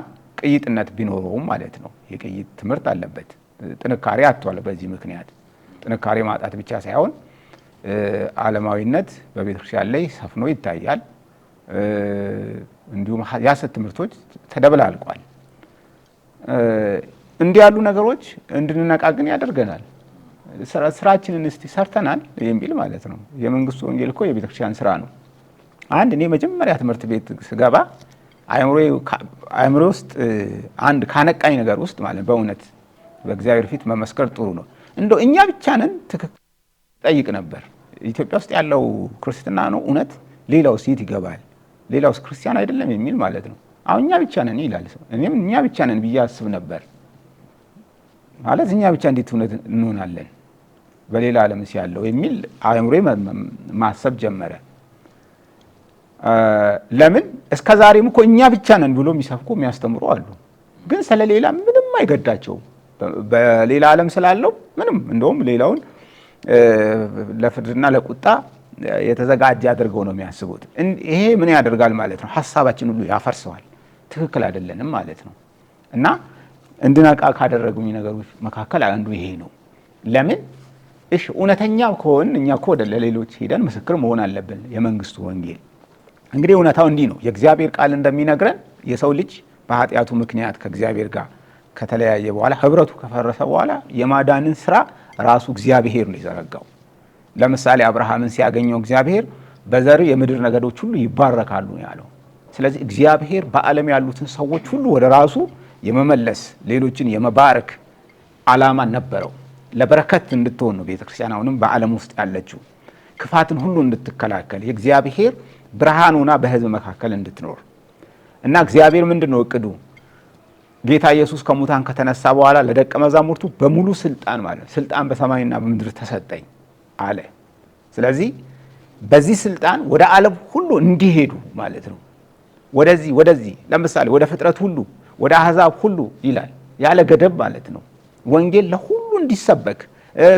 ቅይጥነት ቢኖረውም ማለት ነው የቅይጥ ትምህርት አለበት። ጥንካሬ አጥቷል። በዚህ ምክንያት ጥንካሬ ማጣት ብቻ ሳይሆን ዓለማዊነት በቤተክርስቲያን ላይ ሰፍኖ ይታያል። እንዲሁም የሐሰት ትምህርቶች ተደብላልቋል። እንዲህ ያሉ ነገሮች እንድንነቃ ግን ያደርገናል። ስራችንን እስቲ ሰርተናል የሚል ማለት ነው። የመንግስቱ ወንጌል እኮ የቤተክርስቲያን ስራ ነው። አንድ እኔ መጀመሪያ ትምህርት ቤት ስገባ አእምሮ ውስጥ አንድ ካነቃኝ ነገር ውስጥ ማለት በእውነት በእግዚአብሔር ፊት መመስከር ጥሩ ነው። እንደው እኛ ብቻ ነን ትክክል ጠይቅ ነበር። ኢትዮጵያ ውስጥ ያለው ክርስትና ነው እውነት፣ ሌላው ሴት ይገባል፣ ሌላውስ ክርስቲያን አይደለም የሚል ማለት ነው። አሁን እኛ ብቻ ነን ይላል ሰው። እኔም እኛ ብቻ ነን ብዬ አስብ ነበር። ማለት እኛ ብቻ እንዴት እውነት እንሆናለን በሌላ ዓለምስ ያለው የሚል አእምሮ ማሰብ ጀመረ። ለምን እስከ ዛሬም እኮ እኛ ብቻ ነን ብሎ የሚሰብኩ የሚያስተምሩ አሉ። ግን ስለሌላ ምንም አይገዳቸውም። በሌላ ዓለም ስላለው ምንም እንደውም ሌላውን ለፍርድና ለቁጣ የተዘጋጀ አድርገው ነው የሚያስቡት። ይሄ ምን ያደርጋል ማለት ነው? ሐሳባችን ሁሉ ያፈርሰዋል። ትክክል አይደለንም ማለት ነው። እና እንድነቃ ካደረጉኝ ነገሮች መካከል አንዱ ይሄ ነው። ለምን እሺ እውነተኛ ከሆን እኛ እኮ ለሌሎች ሄደን ምስክር መሆን አለብን። የመንግስቱ ወንጌል እንግዲህ እውነታው እንዲህ ነው። የእግዚአብሔር ቃል እንደሚነግረን የሰው ልጅ በኃጢአቱ ምክንያት ከእግዚአብሔር ጋር ከተለያየ በኋላ ህብረቱ ከፈረሰ በኋላ የማዳንን ስራ ራሱ እግዚአብሔር ነው የዘረጋው። ለምሳሌ አብርሃምን ሲያገኘው እግዚአብሔር በዘር የምድር ነገዶች ሁሉ ይባረካሉ ያለው። ስለዚህ እግዚአብሔር በዓለም ያሉትን ሰዎች ሁሉ ወደ ራሱ የመመለስ ሌሎችን የመባረክ ዓላማ ነበረው። ለበረከት እንድትሆን ነው ቤተክርስቲያን አሁንም በዓለም ውስጥ ያለችው። ክፋትን ሁሉ እንድትከላከል የእግዚአብሔር ብርሃን ሆና በህዝብ መካከል እንድትኖር እና እግዚአብሔር ምንድነው እቅዱ? ጌታ ኢየሱስ ከሙታን ከተነሳ በኋላ ለደቀ መዛሙርቱ በሙሉ ስልጣን ማለት ስልጣን በሰማይና በምድር ተሰጠኝ አለ። ስለዚህ በዚህ ስልጣን ወደ ዓለም ሁሉ እንዲሄዱ ማለት ነው። ወደዚህ ለምሳሌ ወደ ፍጥረት ሁሉ ወደ አሕዛብ ሁሉ ይላል ያለ ገደብ ማለት ነው። ወንጌል ለሁሉ እንዲሰበክ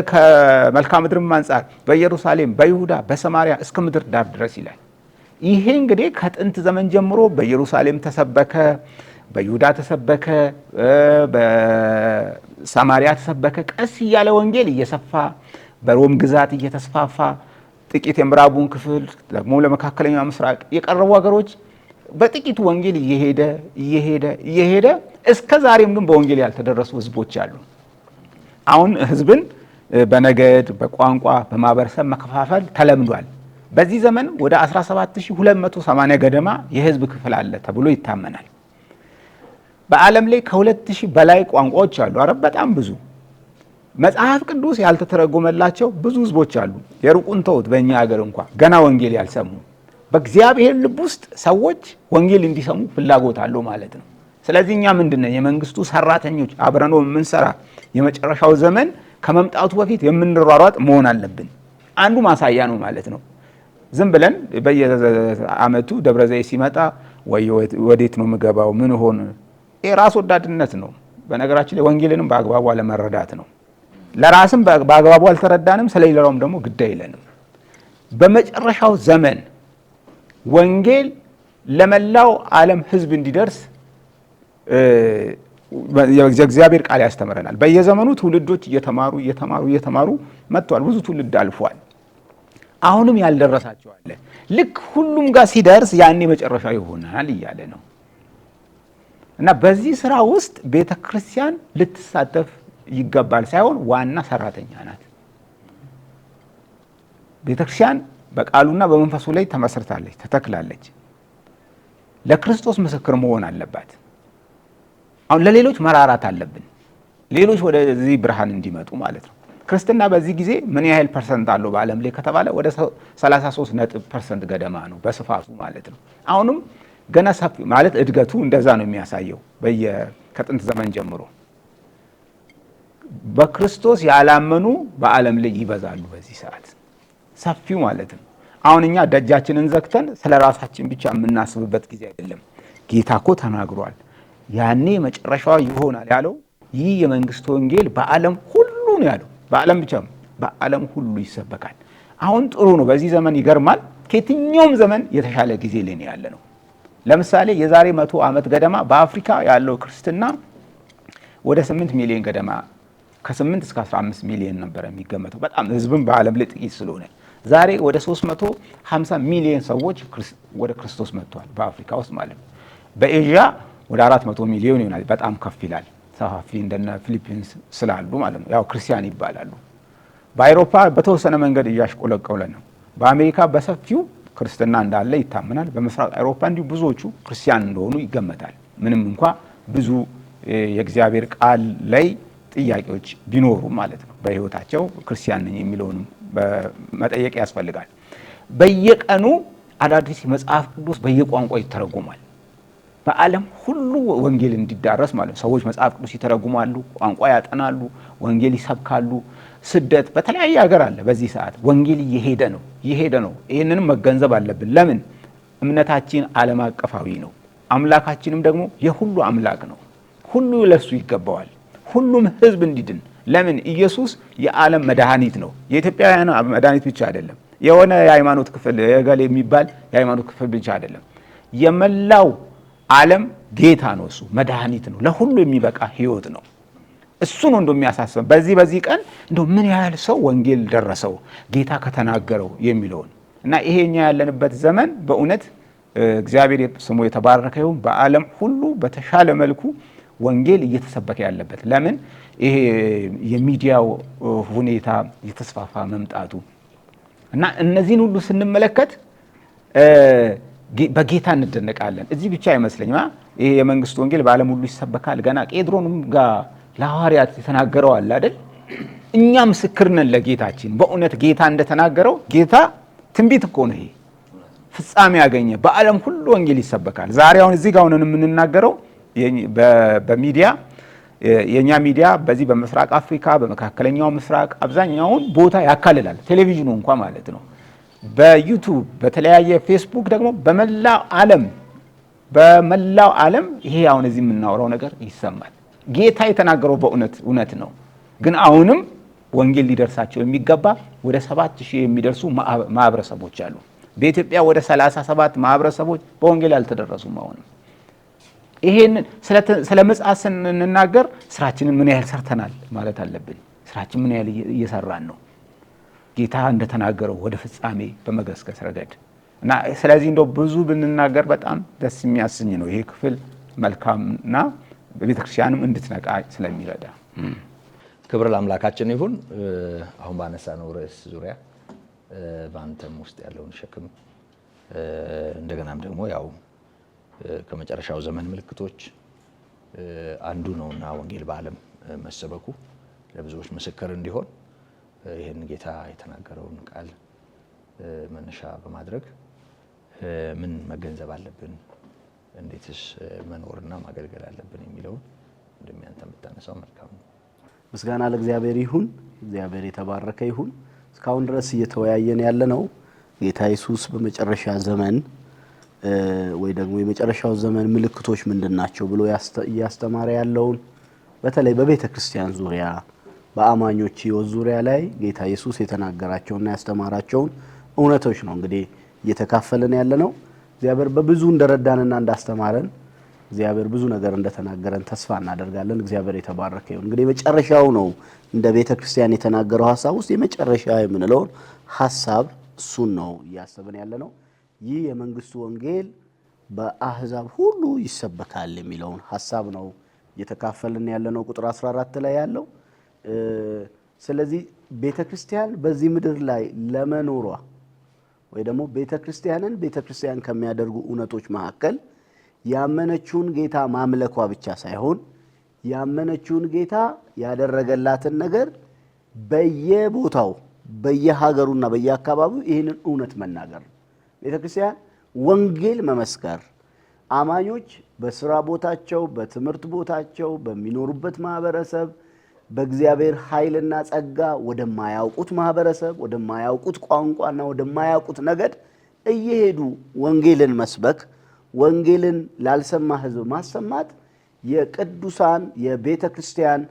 ከመልክዓ ምድርም አንጻር በኢየሩሳሌም፣ በይሁዳ፣ በሰማሪያ እስከ ምድር ዳር ድረስ ይላል። ይሄ እንግዲህ ከጥንት ዘመን ጀምሮ በኢየሩሳሌም ተሰበከ፣ በይሁዳ ተሰበከ፣ በሰማሪያ ተሰበከ። ቀስ እያለ ወንጌል እየሰፋ በሮም ግዛት እየተስፋፋ ጥቂት የምዕራቡን ክፍል ደግሞ ለመካከለኛው ምስራቅ የቀረቡ ሀገሮች በጥቂቱ ወንጌል እየሄደ እስከ ዛሬም ግን በወንጌል ያልተደረሱ ህዝቦች አሉ። አሁን ህዝብን በነገድ፣ በቋንቋ፣ በማህበረሰብ መከፋፈል ተለምዷል። በዚህ ዘመን ወደ 17280 ገደማ የህዝብ ክፍል አለ ተብሎ ይታመናል። በዓለም ላይ ከ2000 በላይ ቋንቋዎች አሉ። አረ በጣም ብዙ። መጽሐፍ ቅዱስ ያልተተረጎመላቸው ብዙ ህዝቦች አሉ። የሩቁን ተውት፣ በእኛ ሀገር እንኳን ገና ወንጌል ያልሰሙ። በእግዚአብሔር ልብ ውስጥ ሰዎች ወንጌል እንዲሰሙ ፍላጎት አለው ማለት ነው። ስለዚህ እኛ ምንድነው የመንግስቱ ሰራተኞች አብረን የምንሰራ የመጨረሻው ዘመን ከመምጣቱ በፊት የምንሯሯጥ መሆን አለብን። አንዱ ማሳያ ነው ማለት ነው። ዝም ብለን በየአመቱ ደብረ ዘይት ሲመጣ ወዴት ነው የምገባው ምን ሆነ ራስ ወዳድነት ነው። በነገራችን ላይ ወንጌልንም በአግባቡ አለመረዳት ነው። ለራስም በአግባቡ አልተረዳንም፣ ስለሌላውም ደግሞ ግድ አይለንም። በመጨረሻው ዘመን ወንጌል ለመላው ዓለም ህዝብ እንዲደርስ የእግዚአብሔር ቃል ያስተምረናል። በየዘመኑ ትውልዶች እየተማሩ መጥተዋል። ብዙ ትውልድ አልፏል። አሁንም ያልደረሳቸው አለ። ልክ ሁሉም ጋር ሲደርስ ያኔ መጨረሻው ይሆናል እያለ ነው። እና በዚህ ስራ ውስጥ ቤተክርስቲያን ልትሳተፍ ይገባል ሳይሆን ዋና ሰራተኛ ናት። ቤተክርስቲያን በቃሉና በመንፈሱ ላይ ተመስርታለች፣ ተተክላለች። ለክርስቶስ ምስክር መሆን አለባት። አሁን ለሌሎች መራራት አለብን፣ ሌሎች ወደዚህ ብርሃን እንዲመጡ ማለት ነው። ክርስትና በዚህ ጊዜ ምን ያህል ፐርሰንት አለው በዓለም ላይ ከተባለ ወደ 33% ገደማ ነው በስፋቱ ማለት ነው። አሁንም ገና ሰፊ ማለት እድገቱ እንደዛ ነው የሚያሳየው ከጥንት ዘመን ጀምሮ። በክርስቶስ ያላመኑ በዓለም ላይ ይበዛሉ በዚህ ሰዓት ሰፊው ማለት ነው። አሁን እኛ ደጃችንን ዘግተን ስለ ራሳችን ብቻ የምናስብበት ጊዜ አይደለም። ጌታ እኮ ተናግሯል። ያኔ መጨረሻው ይሆናል ያለው ይህ የመንግስት ወንጌል በዓለም ሁሉ ነው ያለው። በዓለም ብቻ በዓለም ሁሉ ይሰበካል። አሁን ጥሩ ነው። በዚህ ዘመን ይገርማል። ከየትኛውም ዘመን የተሻለ ጊዜ ላይ ነው ያለ ነው። ለምሳሌ የዛሬ 100 ዓመት ገደማ በአፍሪካ ያለው ክርስትና ወደ 8 ሚሊዮን ገደማ ከ8 እስከ 15 ሚሊዮን ነበር የሚገመተው። በጣም ህዝብም በዓለም ላይ ጥቂት ስለሆነ ዛሬ ወደ 350 ሚሊዮን ሰዎች ወደ ክርስቶስ መጥተዋል በአፍሪካ ውስጥ ማለት ነው። በኤዥያ ወደ 400 ሚሊዮን ይሆናል። በጣም ከፍ ይላል። ሰፋፊ እንደነ ፊሊፒንስ ስላሉ ማለት ነው ያው ክርስቲያን ይባላሉ። በአውሮፓ በተወሰነ መንገድ እያሽቆለቆለ ነው። በአሜሪካ በሰፊው ክርስትና እንዳለ ይታመናል። በምስራቅ አውሮፓ እንዲሁ ብዙዎቹ ክርስቲያን እንደሆኑ ይገመታል። ምንም እንኳ ብዙ የእግዚአብሔር ቃል ላይ ጥያቄዎች ቢኖሩ ማለት ነው። በህይወታቸው ክርስቲያን ነኝ የሚለውንም መጠየቅ ያስፈልጋል። በየቀኑ አዳዲስ መጽሐፍ ቅዱስ በየቋንቋ ይተረጎማል። በዓለም ሁሉ ወንጌል እንዲዳረስ ማለት ነው። ሰዎች መጽሐፍ ቅዱስ ይተረጉማሉ፣ ቋንቋ ያጠናሉ፣ ወንጌል ይሰብካሉ። ስደት በተለያየ ሀገር አለ። በዚህ ሰዓት ወንጌል እየሄደ ነው። ይህንንም መገንዘብ አለብን። ለምን? እምነታችን ዓለም አቀፋዊ ነው። አምላካችንም ደግሞ የሁሉ አምላክ ነው። ሁሉ ለሱ ይገባዋል። ሁሉም ህዝብ እንዲድን። ለምን? ኢየሱስ የዓለም መድኃኒት ነው። የኢትዮጵያውያን መድኃኒት ብቻ አይደለም። የሆነ የሃይማኖት ክፍል የገሌ የሚባል የሃይማኖት ክፍል ብቻ አይደለም። የመላው ዓለም ጌታ ነው። እሱ መድኃኒት ነው። ለሁሉ የሚበቃ ህይወት ነው። እሱ ነው እንደሚያሳስበን በዚህ ቀን እንደው ምን ያህል ሰው ወንጌል ደረሰው ጌታ ከተናገረው የሚለውን እና ይሄኛ ያለንበት ዘመን በእውነት እግዚአብሔር ስሙ የተባረከ ይሁን። በዓለም ሁሉ በተሻለ መልኩ ወንጌል እየተሰበከ ያለበት ለምን? ይሄ የሚዲያው ሁኔታ እየተስፋፋ መምጣቱ እና እነዚህን ሁሉ ስንመለከት በጌታ እንደነቃለን። እዚህ ብቻ አይመስለኝም። ይሄ የመንግስት ወንጌል በዓለም ሁሉ ይሰበካል። ገና ቄድሮንም ጋር ለሐዋርያት የተናገረው አለ አይደል? እኛ ምስክር ነን ለጌታችን። በእውነት ጌታ እንደተናገረው ጌታ ትንቢት እኮ ነው። ይሄ ፍጻሜ ያገኘ በዓለም ሁሉ ወንጌል ይሰበካል። ዛሬ አሁን እዚህ ጋር ሆነን የምንናገረው በሚዲያ የኛ ሚዲያ በዚህ በምስራቅ አፍሪካ በመካከለኛው ምስራቅ አብዛኛውን ቦታ ያካልላል። ቴሌቪዥኑ እንኳን ማለት ነው። በዩቲዩብ በተለያየ ፌስቡክ ደግሞ በመላው ዓለም ይሄ አሁን እዚህ የምናወራው ነገር ይሰማል። ጌታ የተናገረው በእውነት እውነት ነው። ግን አሁንም ወንጌል ሊደርሳቸው የሚገባ ወደ 7000 የሚደርሱ ማህበረሰቦች አሉ። በኢትዮጵያ ወደ 37 ማህበረሰቦች በወንጌል አልተደረሱም። አሁንም ይሄን ስለ ምጽአት ስንናገር ስራችንን ምን ያህል ሰርተናል ማለት አለብን። ስራችን ምን ያህል እየሰራን ነው ጌታ እንደተናገረው ወደ ፍጻሜ በመገስገስ ረገድ እና ስለዚህ እንደው ብዙ ብንናገር በጣም ደስ የሚያሰኝ ነው። ይሄ ክፍል መልካምና በቤተክርስቲያንም እንድትነቃ ስለሚረዳ ክብር ለአምላካችን ይሁን። አሁን ባነሳነው ርዕስ ዙሪያ በአንተም ውስጥ ያለውን ሸክም እንደገናም ደግሞ ያው ከመጨረሻው ዘመን ምልክቶች አንዱ ነውና ወንጌል በዓለም መሰበኩ ለብዙዎች ምስክር እንዲሆን ይህን ጌታ የተናገረውን ቃል መነሻ በማድረግ ምን መገንዘብ አለብን፣ እንዴትስ መኖርና ማገልገል አለብን የሚለውን እንደሚያንተ የምታነሳው መልካም ነው። ምስጋና ለእግዚአብሔር ይሁን። እግዚአብሔር የተባረከ ይሁን። እስካሁን ድረስ እየተወያየን ያለነው ጌታ ኢየሱስ በመጨረሻ ዘመን ወይ ደግሞ የመጨረሻው ዘመን ምልክቶች ምንድናቸው ብሎ ያስተማረ ያለውን በተለይ በቤተ ክርስቲያን ዙሪያ በአማኞች ሕይወት ዙሪያ ላይ ጌታ ኢየሱስ የተናገራቸውና ያስተማራቸውን እውነቶች ነው እንግዲህ እየተካፈለን ያለነው። እግዚአብሔር በብዙ እንደረዳንና እንዳስተማረን እግዚአብሔር ብዙ ነገር እንደተናገረን ተስፋ እናደርጋለን። እግዚአብሔር የተባረከ ይሁን። እንግዲህ መጨረሻው ነው እንደ ቤተ ክርስቲያን የተናገረው ሐሳብ ውስጥ የመጨረሻ የምንለው ሐሳብ እሱን ነው እያሰብን ያለነው። ይህ የመንግስቱ ወንጌል በአህዛብ ሁሉ ይሰበካል የሚለውን ሐሳብ ነው እየተካፈልን ያለነው ቁጥር 14 ላይ ያለው። ስለዚህ ቤተክርስቲያን በዚህ ምድር ላይ ለመኖሯ ወይ ደግሞ ቤተክርስቲያን ከሚያደርጉ እውነቶች መካከል ያመነችውን ጌታ ማምለኳ ብቻ ሳይሆን ያመነችውን ጌታ ያደረገላትን ነገር በየቦታው በየሀገሩና በየአካባቢው ይህንን እውነት መናገር ነው። ቤተክርስቲያን ወንጌል መመስከር፣ አማኞች በስራ ቦታቸው፣ በትምህርት ቦታቸው፣ በሚኖሩበት ማህበረሰብ በእግዚአብሔር ኃይልና ጸጋ ወደማያውቁት ማህበረሰብ፣ ወደማያውቁት ቋንቋና ወደማያውቁት ነገድ እየሄዱ ወንጌልን መስበክ፣ ወንጌልን ላልሰማ ህዝብ ማሰማት የቅዱሳን የቤተ ክርስቲያን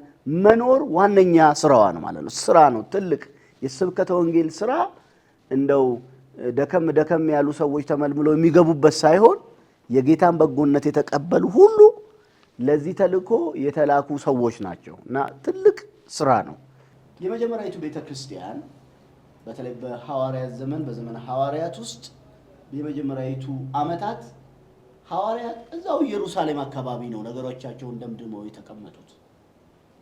መኖር ዋነኛ ስራዋ ነው ማለት ነው። ስራ ነው። ትልቅ የስብከተ ወንጌል ስራ እንደው ደከም ያሉ ሰዎች ተመልምለው የሚገቡበት ሳይሆን የጌታን በጎነት የተቀበሉ ሁሉ ለዚህ ተልእኮ የተላኩ ሰዎች ናቸው እና ትልቅ ስራ ነው። የመጀመሪያዊቱ ቤተ ክርስቲያን በተለይ በሐዋርያት ዘመን በዘመነ ሐዋርያት ውስጥ የመጀመሪያዊቱ ዓመታት ሐዋርያት እዛው ኢየሩሳሌም አካባቢ ነው ነገሮቻቸውን ደምድመው የተቀመጡት።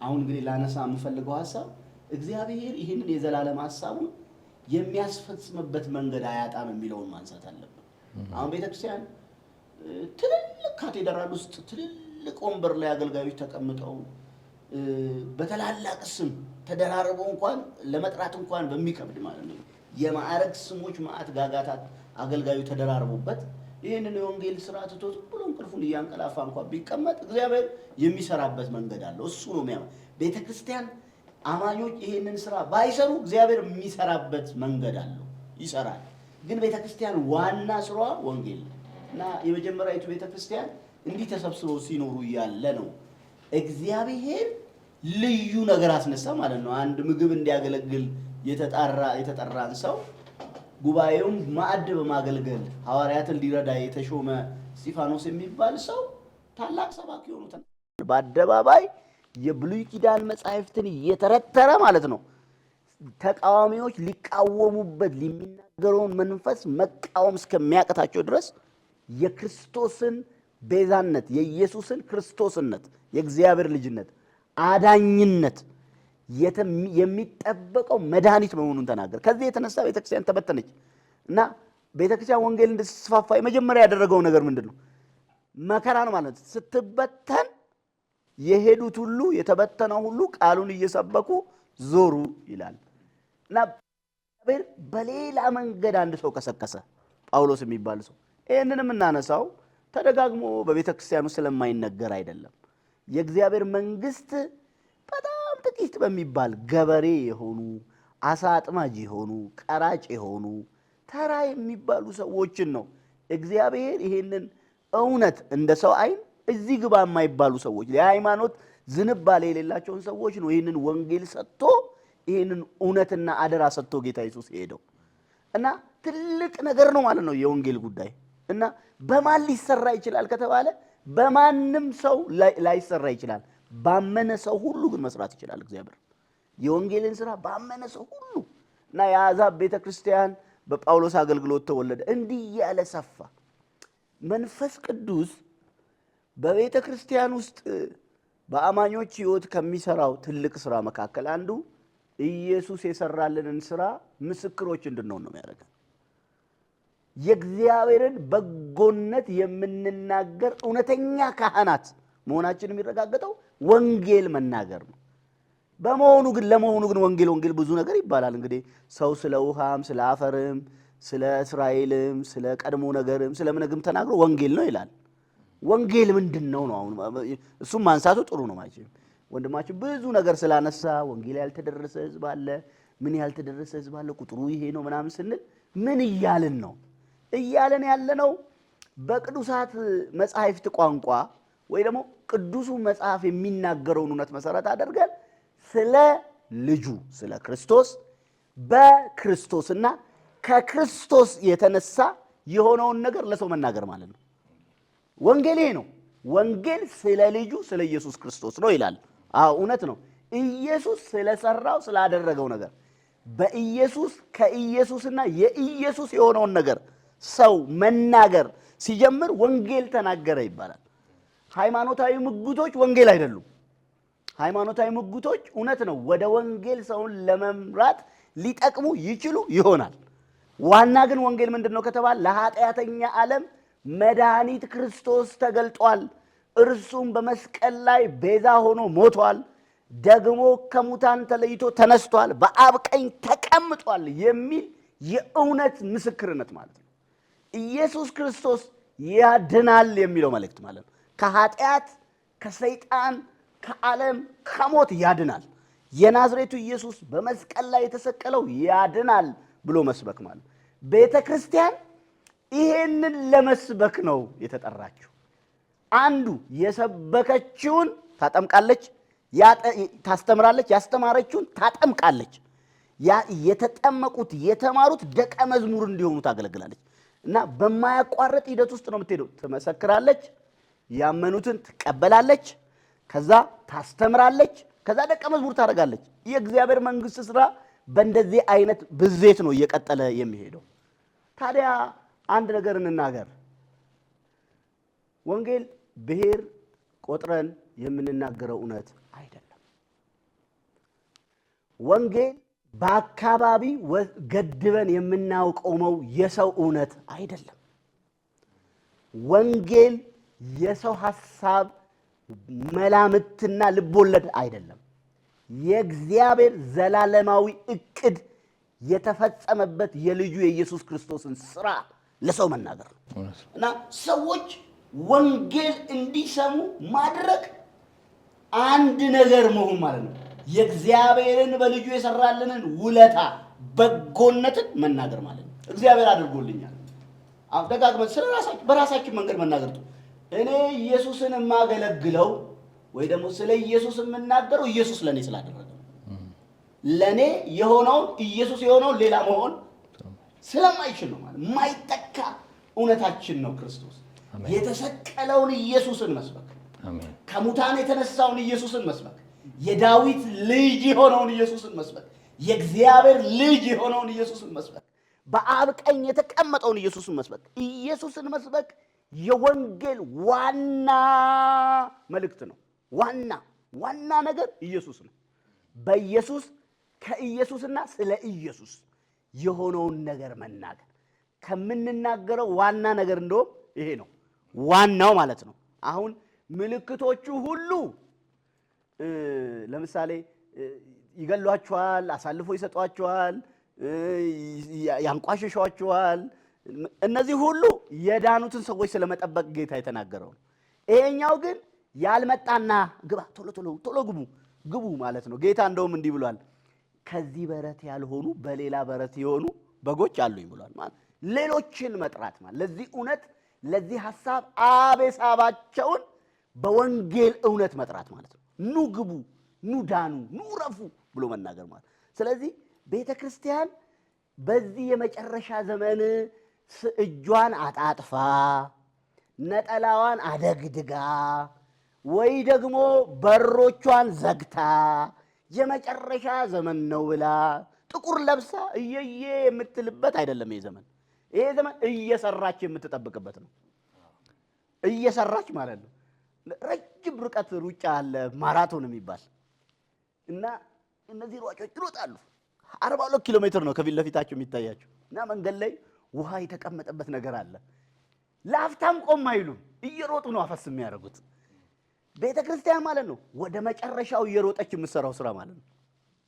አሁን እንግዲህ ላነሳ የምፈልገው ሐሳብ እግዚአብሔር ይህንን የዘላለም ሐሳቡን የሚያስፈጽምበት መንገድ አያጣም የሚለውን ማንሳት አለብን። አሁን ቤተክርስቲያን ትልልቅ ካቴድራል ውስጥ ትልልቅ ወንበር ላይ አገልጋዮች ተቀምጠው በተላላቅ ስም ተደራርበው እንኳን ለመጥራት እንኳን በሚከብድ ማለት ነው የማዕረግ ስሞች ማዕት ጋጋታት አገልጋዩ ተደራርቦበት ይህንን የወንጌል ስራ ትቶ ብሎ እንቅልፉን እያንቀላፋ እንኳን ቢቀመጥ እግዚአብሔር የሚሰራበት መንገድ አለው። እሱ ነው ቤተክርስቲያን አማኞች ይህንን ስራ ባይሰሩ እግዚአብሔር የሚሰራበት መንገድ አለው፣ ይሰራል። ግን ቤተክርስቲያን ዋና ስራዋ ወንጌል ነው እና የመጀመሪያዊቱ ቤተክርስቲያን እንዲህ ተሰብስበው ሲኖሩ እያለ ነው እግዚአብሔር ልዩ ነገር አስነሳ ማለት ነው። አንድ ምግብ እንዲያገለግል የተጠራን ሰው ጉባኤውን ማዕድ በማገልገል ሐዋርያትን ሊረዳ የተሾመ እስጢፋኖስ የሚባል ሰው ታላቅ ሰባኪ ሆኖ በአደባባይ የብሉይ ኪዳን መጻሕፍትን እየተረተረ ማለት ነው ተቃዋሚዎች ሊቃወሙበት ሊሚናገረውን መንፈስ መቃወም እስከሚያቀታቸው ድረስ የክርስቶስን ቤዛነት የኢየሱስን ክርስቶስነት የእግዚአብሔር ልጅነት አዳኝነት የሚጠበቀው መድኃኒት መሆኑን ተናገረ። ከዚህ የተነሳ ቤተክርስቲያን ተበተነች እና ቤተክርስቲያን ወንጌል እንድትስፋፋ የመጀመሪያ ያደረገው ነገር ምንድነው? መከራ ነው ማለት ነው። ስትበተን የሄዱት ሁሉ የተበተነው ሁሉ ቃሉን እየሰበኩ ዞሩ ይላል እና በሌላ መንገድ አንድ ሰው ከሰከሰ ጳውሎስ የሚባል ሰው። ይህንን የምናነሳው ተደጋግሞ በቤተክርስቲያኑ ስለማይነገር አይደለም። የእግዚአብሔር መንግስት በጣም ጥቂት በሚባል ገበሬ የሆኑ አሳ አጥማጅ የሆኑ ቀራጭ የሆኑ ተራ የሚባሉ ሰዎችን ነው እግዚአብሔር ይሄንን እውነት እንደ ሰው አይን እዚህ ግባ የማይባሉ ሰዎች የሃይማኖት ዝንባሌ የሌላቸውን ሰዎች ነው ይሄንን ወንጌል ሰጥቶ ይሄንን እውነትና አደራ ሰጥቶ ጌታ ኢየሱስ ሄደው እና ትልቅ ነገር ነው ማለት ነው የወንጌል ጉዳይ። እና በማን ሊሰራ ይችላል ከተባለ በማንም ሰው ላይሰራ ይችላል። ባመነ ሰው ሁሉ ግን መስራት ይችላል እግዚአብሔር የወንጌልን ስራ ባመነ ሰው ሁሉ። እና የአሕዛብ ቤተክርስቲያን በጳውሎስ አገልግሎት ተወለደ። እንዲህ ያለ ሰፋ። መንፈስ ቅዱስ በቤተክርስቲያን ውስጥ በአማኞች ህይወት ከሚሰራው ትልቅ ስራ መካከል አንዱ ኢየሱስ የሰራልንን ስራ ምስክሮች እንድንሆን ነው የሚያደርገን። የእግዚአብሔርን በጎነት የምንናገር እውነተኛ ካህናት መሆናችን የሚረጋገጠው ወንጌል መናገር ነው። ለመሆኑ ግን ወንጌል ብዙ ነገር ይባላል። እንግዲህ ሰው ስለ ውሃም ስለ አፈርም ስለ እስራኤልም ስለ ቀድሞ ነገርም ስለ ምንግም ተናግሮ ወንጌል ነው ይላል። ወንጌል ምንድነው ነው? አሁን እሱም ማንሳቱ ጥሩ ነው ማለት ነው። ወንድማችን ብዙ ነገር ስላነሳ ወንጌል ያልተደረሰ ህዝብ አለ፣ ምን ያልተደረሰ ህዝብ አለ፣ ቁጥሩ ይሄ ነው ምናምን ስንል ምን እያልን ነው? እያልን ያለነው በቅዱሳት መጻሕፍት ቋንቋ ወይ ደግሞ ቅዱሱ መጽሐፍ የሚናገረውን እውነት መሰረት አድርገን ስለ ልጁ ስለ ክርስቶስ በክርስቶስና ከክርስቶስ የተነሳ የሆነውን ነገር ለሰው መናገር ማለት ነው። ወንጌል ይሄ ነው። ወንጌል ስለ ልጁ ስለ ኢየሱስ ክርስቶስ ነው ይላል። አዎ እውነት ነው። ኢየሱስ ስለሰራው ስላደረገው ነገር በኢየሱስ ከኢየሱስና የኢየሱስ የሆነውን ነገር ሰው መናገር ሲጀምር ወንጌል ተናገረ ይባላል። ሃይማኖታዊ ምጉቶች ወንጌል አይደሉም። ሃይማኖታዊ ምጉቶች እውነት ነው ወደ ወንጌል ሰውን ለመምራት ሊጠቅሙ ይችሉ ይሆናል። ዋና ግን ወንጌል ምንድነው ከተባለ ለኃጢአተኛ ዓለም መድኃኒት ክርስቶስ ተገልጧል። እርሱም በመስቀል ላይ ቤዛ ሆኖ ሞቷል። ደግሞ ከሙታን ተለይቶ ተነስቷል፣ በአብ ቀኝ ተቀምጧል የሚል የእውነት ምስክርነት ማለት ነው። ኢየሱስ ክርስቶስ ያድናል የሚለው መልእክት ማለት ነው። ከኃጢአት፣ ከሰይጣን፣ ከዓለም፣ ከሞት ያድናል። የናዝሬቱ ኢየሱስ በመስቀል ላይ የተሰቀለው ያድናል ብሎ መስበክ ማለት ነው። ቤተ ክርስቲያን ይሄንን ለመስበክ ነው የተጠራችው። አንዱ የሰበከችውን ታጠምቃለች፣ ታስተምራለች፣ ያስተማረችውን ታጠምቃለች። የተጠመቁት የተማሩት ደቀ መዝሙር እንዲሆኑ ታገለግላለች። እና በማያቋርጥ ሂደት ውስጥ ነው የምትሄደው። ትመሰክራለች፣ ያመኑትን ትቀበላለች፣ ከዛ ታስተምራለች፣ ከዛ ደቀ መዝሙር ታደርጋለች። የእግዚአብሔር መንግስት ስራ በእንደዚህ አይነት ብዜት ነው እየቀጠለ የሚሄደው። ታዲያ አንድ ነገር እንናገር። ወንጌል ብሔር ቆጥረን የምንናገረው እውነት አይደለም። ወንጌል በአካባቢ ገድበን የምናውቀው የሰው እውነት አይደለም። ወንጌል የሰው ሐሳብ መላምትና ልቦለድ አይደለም። የእግዚአብሔር ዘላለማዊ እቅድ የተፈጸመበት የልጁ የኢየሱስ ክርስቶስን ስራ ለሰው መናገር ነው እና ሰዎች ወንጌል እንዲሰሙ ማድረግ አንድ ነገር መሆን ማለት ነው። የእግዚአብሔርን በልጁ የሰራልንን ውለታ በጎነትን መናገር ማለት ነው። እግዚአብሔር አድርጎልኛል። ደጋግመን በራሳችን መንገድ መናገር ነው። እኔ ኢየሱስን የማገለግለው ወይ ደግሞ ስለ ኢየሱስ የምናገረው ኢየሱስ ለኔ ስላደረገ ለኔ የሆነውን ኢየሱስ የሆነውን ሌላ መሆን ስለማይችል ነው ማለት ማይተካ እውነታችን ነው። ክርስቶስ የተሰቀለውን ኢየሱስን መስበክ፣ ከሙታን የተነሳውን ኢየሱስን መስበክ፣ የዳዊት ልጅ የሆነውን ኢየሱስን መስበክ፣ የእግዚአብሔር ልጅ የሆነውን ኢየሱስን መስበክ፣ በአብ ቀኝ የተቀመጠውን ኢየሱስን መስበክ። ኢየሱስን መስበክ የወንጌል ዋና መልእክት ነው። ዋና ነገር ኢየሱስ ነው። በኢየሱስ ከኢየሱስና ስለ ኢየሱስ የሆነውን ነገር መናገር ከምንናገረው ዋና ነገር እንደውም ይሄ ነው ዋናው ማለት ነው። አሁን ምልክቶቹ ሁሉ ለምሳሌ ይገሏቸዋል፣ አሳልፎ ይሰጧቸዋል፣ ያንቋሽሿቸዋል። እነዚህ ሁሉ የዳኑትን ሰዎች ስለመጠበቅ ጌታ የተናገረው ነው። ይሄኛው ግን ያልመጣና ግባ ቶሎ ግቡ ማለት ነው። ጌታ እንደውም እንዲህ ብሏል፣ ከዚህ በረት ያልሆኑ በሌላ በረት የሆኑ በጎች አሉኝ ብሏል። ማለት ሌሎችን መጥራት ማለት ለዚህ እውነት ለዚህ ሐሳብ አቤሳባቸውን በወንጌል እውነት መጥራት ማለት ነው። ኑ ግቡ፣ ኑ ዳኑ፣ ኑ ረፉ ብሎ መናገር ማለት። ስለዚህ ቤተ ክርስቲያን በዚህ የመጨረሻ ዘመን እጇን አጣጥፋ ነጠላዋን አደግድጋ ወይ ደግሞ በሮቿን ዘግታ የመጨረሻ ዘመን ነው ብላ ጥቁር ለብሳ እየየ የምትልበት አይደለም። ይሄ ዘመን እየሰራች የምትጠብቅበት ነው። እየሰራች ማለት ነው። ረጅም ርቀት ሩጫ አለ፣ ማራቶን የሚባል እና እነዚህ ሯጮች ይሮጣሉ። 42 ኪሎ ሜትር ነው ከፊት ለፊታቸው የሚታያቸው እና መንገድ ላይ ውሃ የተቀመጠበት ነገር አለ። ለአፍታም ቆም አይሉም፣ እየሮጡ ነው አፈስ የሚያደርጉት። ቤተ ክርስቲያን ማለት ነው ወደ መጨረሻው እየሮጠች የምትሰራው ስራ ማለት ነው።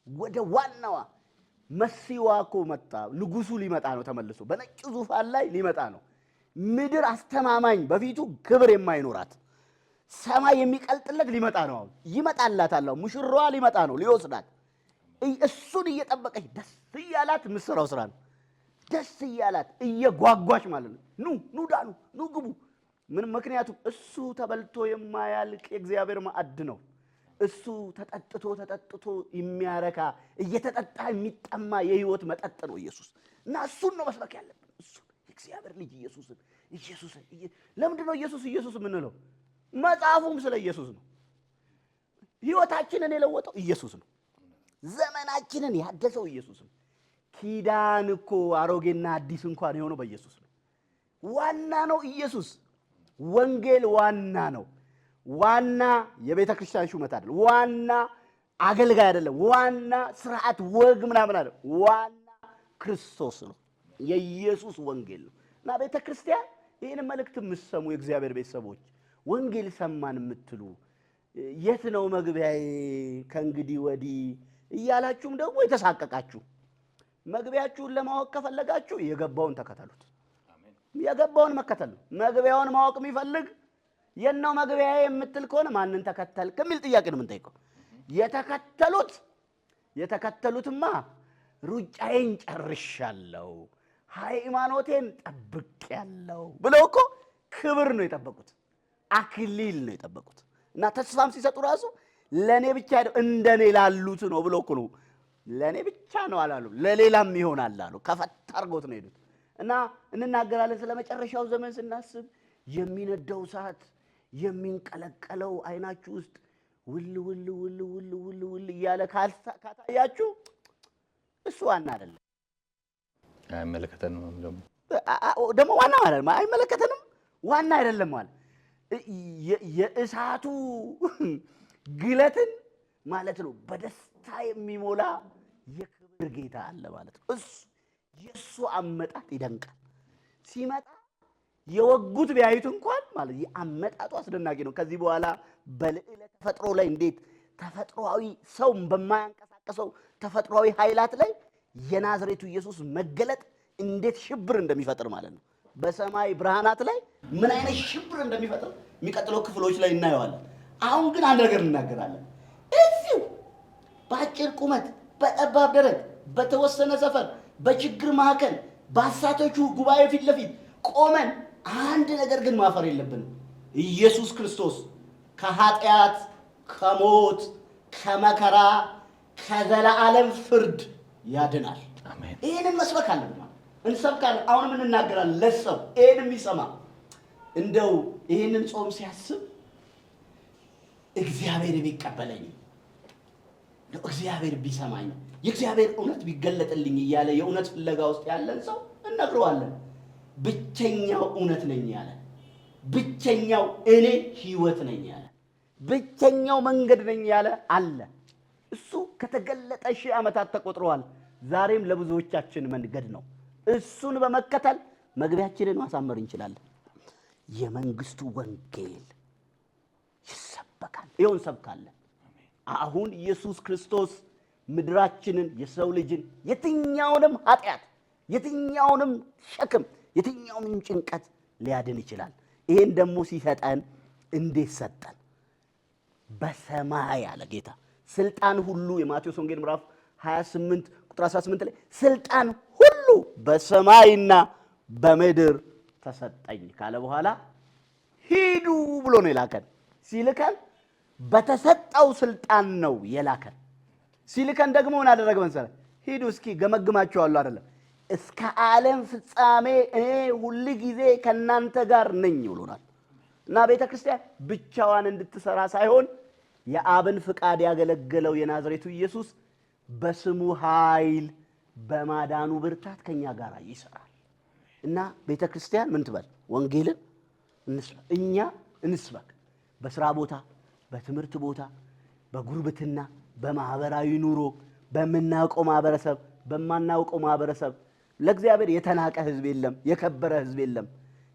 ወደ ዋናዋ መሲዋ እኮ መጣ። ንጉሱ ሊመጣ ነው ተመልሶ በነጭ ዙፋን ላይ ሊመጣ ነው። ምድር አስተማማኝ በፊቱ ክብር የማይኖራት ሰማይ የሚቀልጥለት ሊመጣ ነው። አሁን ይመጣላታል። ሙሽራዋ ሊመጣ ነው ሊወስዳት። እሱን እየጠበቀች ደስ እያላት የምትሰራው ስራ ነው። ደስ እያላት እየጓጓች ማለት ነው። ኑ ዳኑ፣ ኑ ግቡ። ምን ምክንያቱም እሱ ተበልቶ የማያልቅ የእግዚአብሔር ማዕድ ነው። እሱ ተጠጥቶ የሚያረካ እየተጠጣ የሚጠማ የህይወት መጠጥ ነው ኢየሱስ። እና እሱን ነው መስበክ ያለብን። እሱ የእግዚአብሔር ልጅ ኢየሱስን ለምንድን ነው ኢየሱስ የምንለው? መጽሐፉም ስለ ኢየሱስ ነው። ህይወታችንን የለወጠው ኢየሱስ ነው። ዘመናችንን ያደሰው ኢየሱስ ነው። ኪዳን እኮ አሮጌና አዲስ እንኳን የሆነው በኢየሱስ ነው። ዋና ነው ኢየሱስ። ወንጌል ዋና ነው። ዋና የቤተ ክርስቲያን ሹመት አይደለም። ዋና አገልጋይ አይደለም። ዋና ስርዓት ወግ ምናምን አይደለም። ዋና ክርስቶስ ነው። የኢየሱስ ወንጌል ነው። እና ቤተ ክርስቲያን ይህን መልእክት የምትሰሙ የእግዚአብሔር ቤተሰቦች፣ ወንጌል ሰማን የምትሉ የት ነው መግቢያዬ ከእንግዲህ ወዲህ እያላችሁም ደግሞ የተሳቀቃችሁ መግቢያችሁን ለማወቅ ከፈለጋችሁ የገባውን ተከተሉት። የገባውን መከተል ነው። መግቢያውን ማወቅ የሚፈልግ የነው መግቢያዬ የምትል ከሆነ ማንን ተከተልክ የሚል ጥያቄ ነው የምንጠይቀው። የተከተሉትማ ሩጫዬን ጨርሻለሁ፣ ሃይማኖቴን ጠብቄያለሁ ብለው እኮ ክብር ነው የጠበቁት፣ አክሊል ነው የጠበቁት። እና ተስፋም ሲሰጡ ራሱ ለኔ ብቻ አይደለም እንደኔ ላሉት ነው ብለው እኮ ነው። ለኔ ብቻ ነው አላሉ፣ ለሌላም ይሆናል አሉ። ከፈት አድርጎት ነው ሄዱት። እና እንናገራለን ስለ መጨረሻው ዘመን ስናስብ የሚነደው እሳት የሚንቀለቀለው አይናችሁ ውስጥ ውል ውል ውል ውል ውል ውል እያለ ካታያችሁ እሱ ዋና አይደለም። አይመለከተንም ደግሞ ዋና ማለት አይመለከተንም ዋና አይደለም ማለት የእሳቱ ግለትን ማለት ነው። በደስታ የሚሞላ የክብር ጌታ አለ ማለት ነው። የእሱ አመጣጥ ይደንቃል። ሲመጣ የወጉት ቢያዩት እንኳን ማለት የአመጣጡ አስደናቂ ነው። ከዚህ በኋላ በልዕለ ተፈጥሮ ላይ እንዴት ተፈጥሯዊ ሰው በማያንቀሳቀሰው ተፈጥሯዊ ኃይላት ላይ የናዝሬቱ ኢየሱስ መገለጥ እንዴት ሽብር እንደሚፈጥር ማለት ነው። በሰማይ ብርሃናት ላይ ምን አይነት ሽብር እንደሚፈጥር የሚቀጥለው ክፍሎች ላይ እናየዋለን። አሁን ግን አንድ ነገር እናገራለን። እዚሁ በአጭር ቁመት በጠባብ ደረት በተወሰነ ሰፈር በችግር ማዕከል በአሳቶቹ ጉባኤ ፊት ለፊት ቆመን አንድ ነገር ግን ማፈር የለብንም። ኢየሱስ ክርስቶስ ከኃጢአት ከሞት ከመከራ ከዘላለም ፍርድ ያድናል። አሜን። ይሄንን መስበክ አለብን። እንሰብካለን። አሁንም እንናገራለን ለሰው ይሄንን የሚሰማ እንደው ይሄንን ጾም ሲያስብ እግዚአብሔር ቢቀበለኝ ነው እግዚአብሔር ቢሰማኝ ነው የእግዚአብሔር እውነት ቢገለጥልኝ እያለ የእውነት ፍለጋ ውስጥ ያለን ሰው እነግረዋለን። ብቸኛው እውነት ነኝ ያለ፣ ብቸኛው እኔ ህይወት ነኝ ያለ፣ ብቸኛው መንገድ ነኝ ያለ አለ። እሱ ከተገለጠ 1000 ዓመታት ተቆጥረዋል። ዛሬም ለብዙዎቻችን መንገድ ነው። እሱን በመከተል መግቢያችንን ማሳመር እንችላለን። የመንግስቱ ወንጌል ይሰበካል። ይሁን ሰብካለን። አሁን ኢየሱስ ክርስቶስ ምድራችንን የሰው ልጅን የትኛውንም ኃጢአት የትኛውንም ሸክም የትኛውንም ጭንቀት ሊያድን ይችላል። ይሄን ደግሞ ሲሰጠን እንዴት ሰጠን? በሰማይ አለ ጌታ ስልጣን ሁሉ የማቴዎስ ወንጌል ምዕራፍ 28 ቁጥር 18 ላይ ስልጣን ሁሉ በሰማይና በምድር ተሰጠኝ ካለ በኋላ ሂዱ ብሎ ነው የላከን። ሲልከን በተሰጠው ስልጣን ነው የላከን። ሲልከን ደግሞ ምን አደረገ መሰለህ? ሂዱ እስኪ ገመግማችኋለሁ አይደለም እስከ ዓለም ፍጻሜ እኔ ሁሉ ጊዜ ከናንተ ጋር ነኝ ብሎናል። እና ቤተ ክርስቲያን ብቻዋን እንድትሰራ ሳይሆን የአብን ፍቃድ ያገለገለው የናዝሬቱ ኢየሱስ በስሙ ኃይል በማዳኑ ብርታት ከኛ ጋር ይሰራል። እና ቤተ ክርስቲያን ምን ትበል? ወንጌልን እንስበክ። እኛ እንስበክ። በስራ ቦታ፣ በትምህርት ቦታ፣ በጉርብትና፣ በማህበራዊ ኑሮ፣ በምናውቀው ማህበረሰብ፣ በማናውቀው ማህበረሰብ ለእግዚአብሔር የተናቀ ህዝብ የለም፣ የከበረ ህዝብ የለም።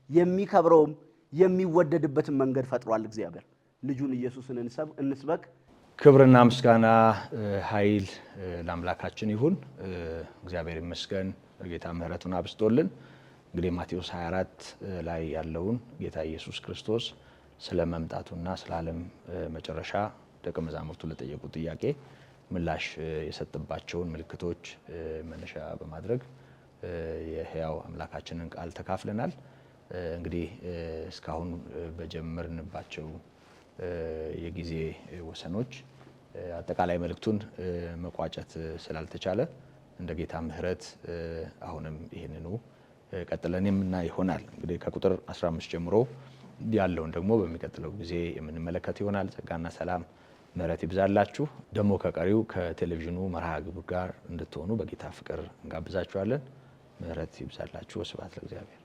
የሚከብረውም የሚወደድበትን መንገድ ፈጥሯል እግዚአብሔር። ልጁን ኢየሱስን እንስበክ። ክብርና ምስጋና ኃይል ለአምላካችን ይሁን። እግዚአብሔር ይመስገን ጌታ ምሕረቱን አብስቶልን። እንግዲህ ማቴዎስ 24 ላይ ያለውን ጌታ ኢየሱስ ክርስቶስ ስለ መምጣቱና ስለ ዓለም መጨረሻ ደቀ መዛሙርቱ ለጠየቁት ጥያቄ ምላሽ የሰጠባቸውን ምልክቶች መነሻ በማድረግ የሕያው አምላካችንን ቃል ተካፍለናል። እንግዲህ እስካሁን በጀመርንባቸው የጊዜ ወሰኖች አጠቃላይ መልእክቱን መቋጨት ስላልተቻለ እንደ ጌታ ምሕረት አሁንም ይህንኑ ቀጥለን የምናይ ይሆናል። እንግዲህ ከቁጥር 15 ጀምሮ ያለውን ደግሞ በሚቀጥለው ጊዜ የምንመለከት ይሆናል። ጸጋና ሰላም ምሕረት ይብዛላችሁ። ደግሞ ከቀሪው ከቴሌቪዥኑ መርሃ ግብር ጋር እንድትሆኑ በጌታ ፍቅር እንጋብዛችኋለን። ምሕረት ይብዛላችሁ። ወስብሐት ለእግዚአብሔር።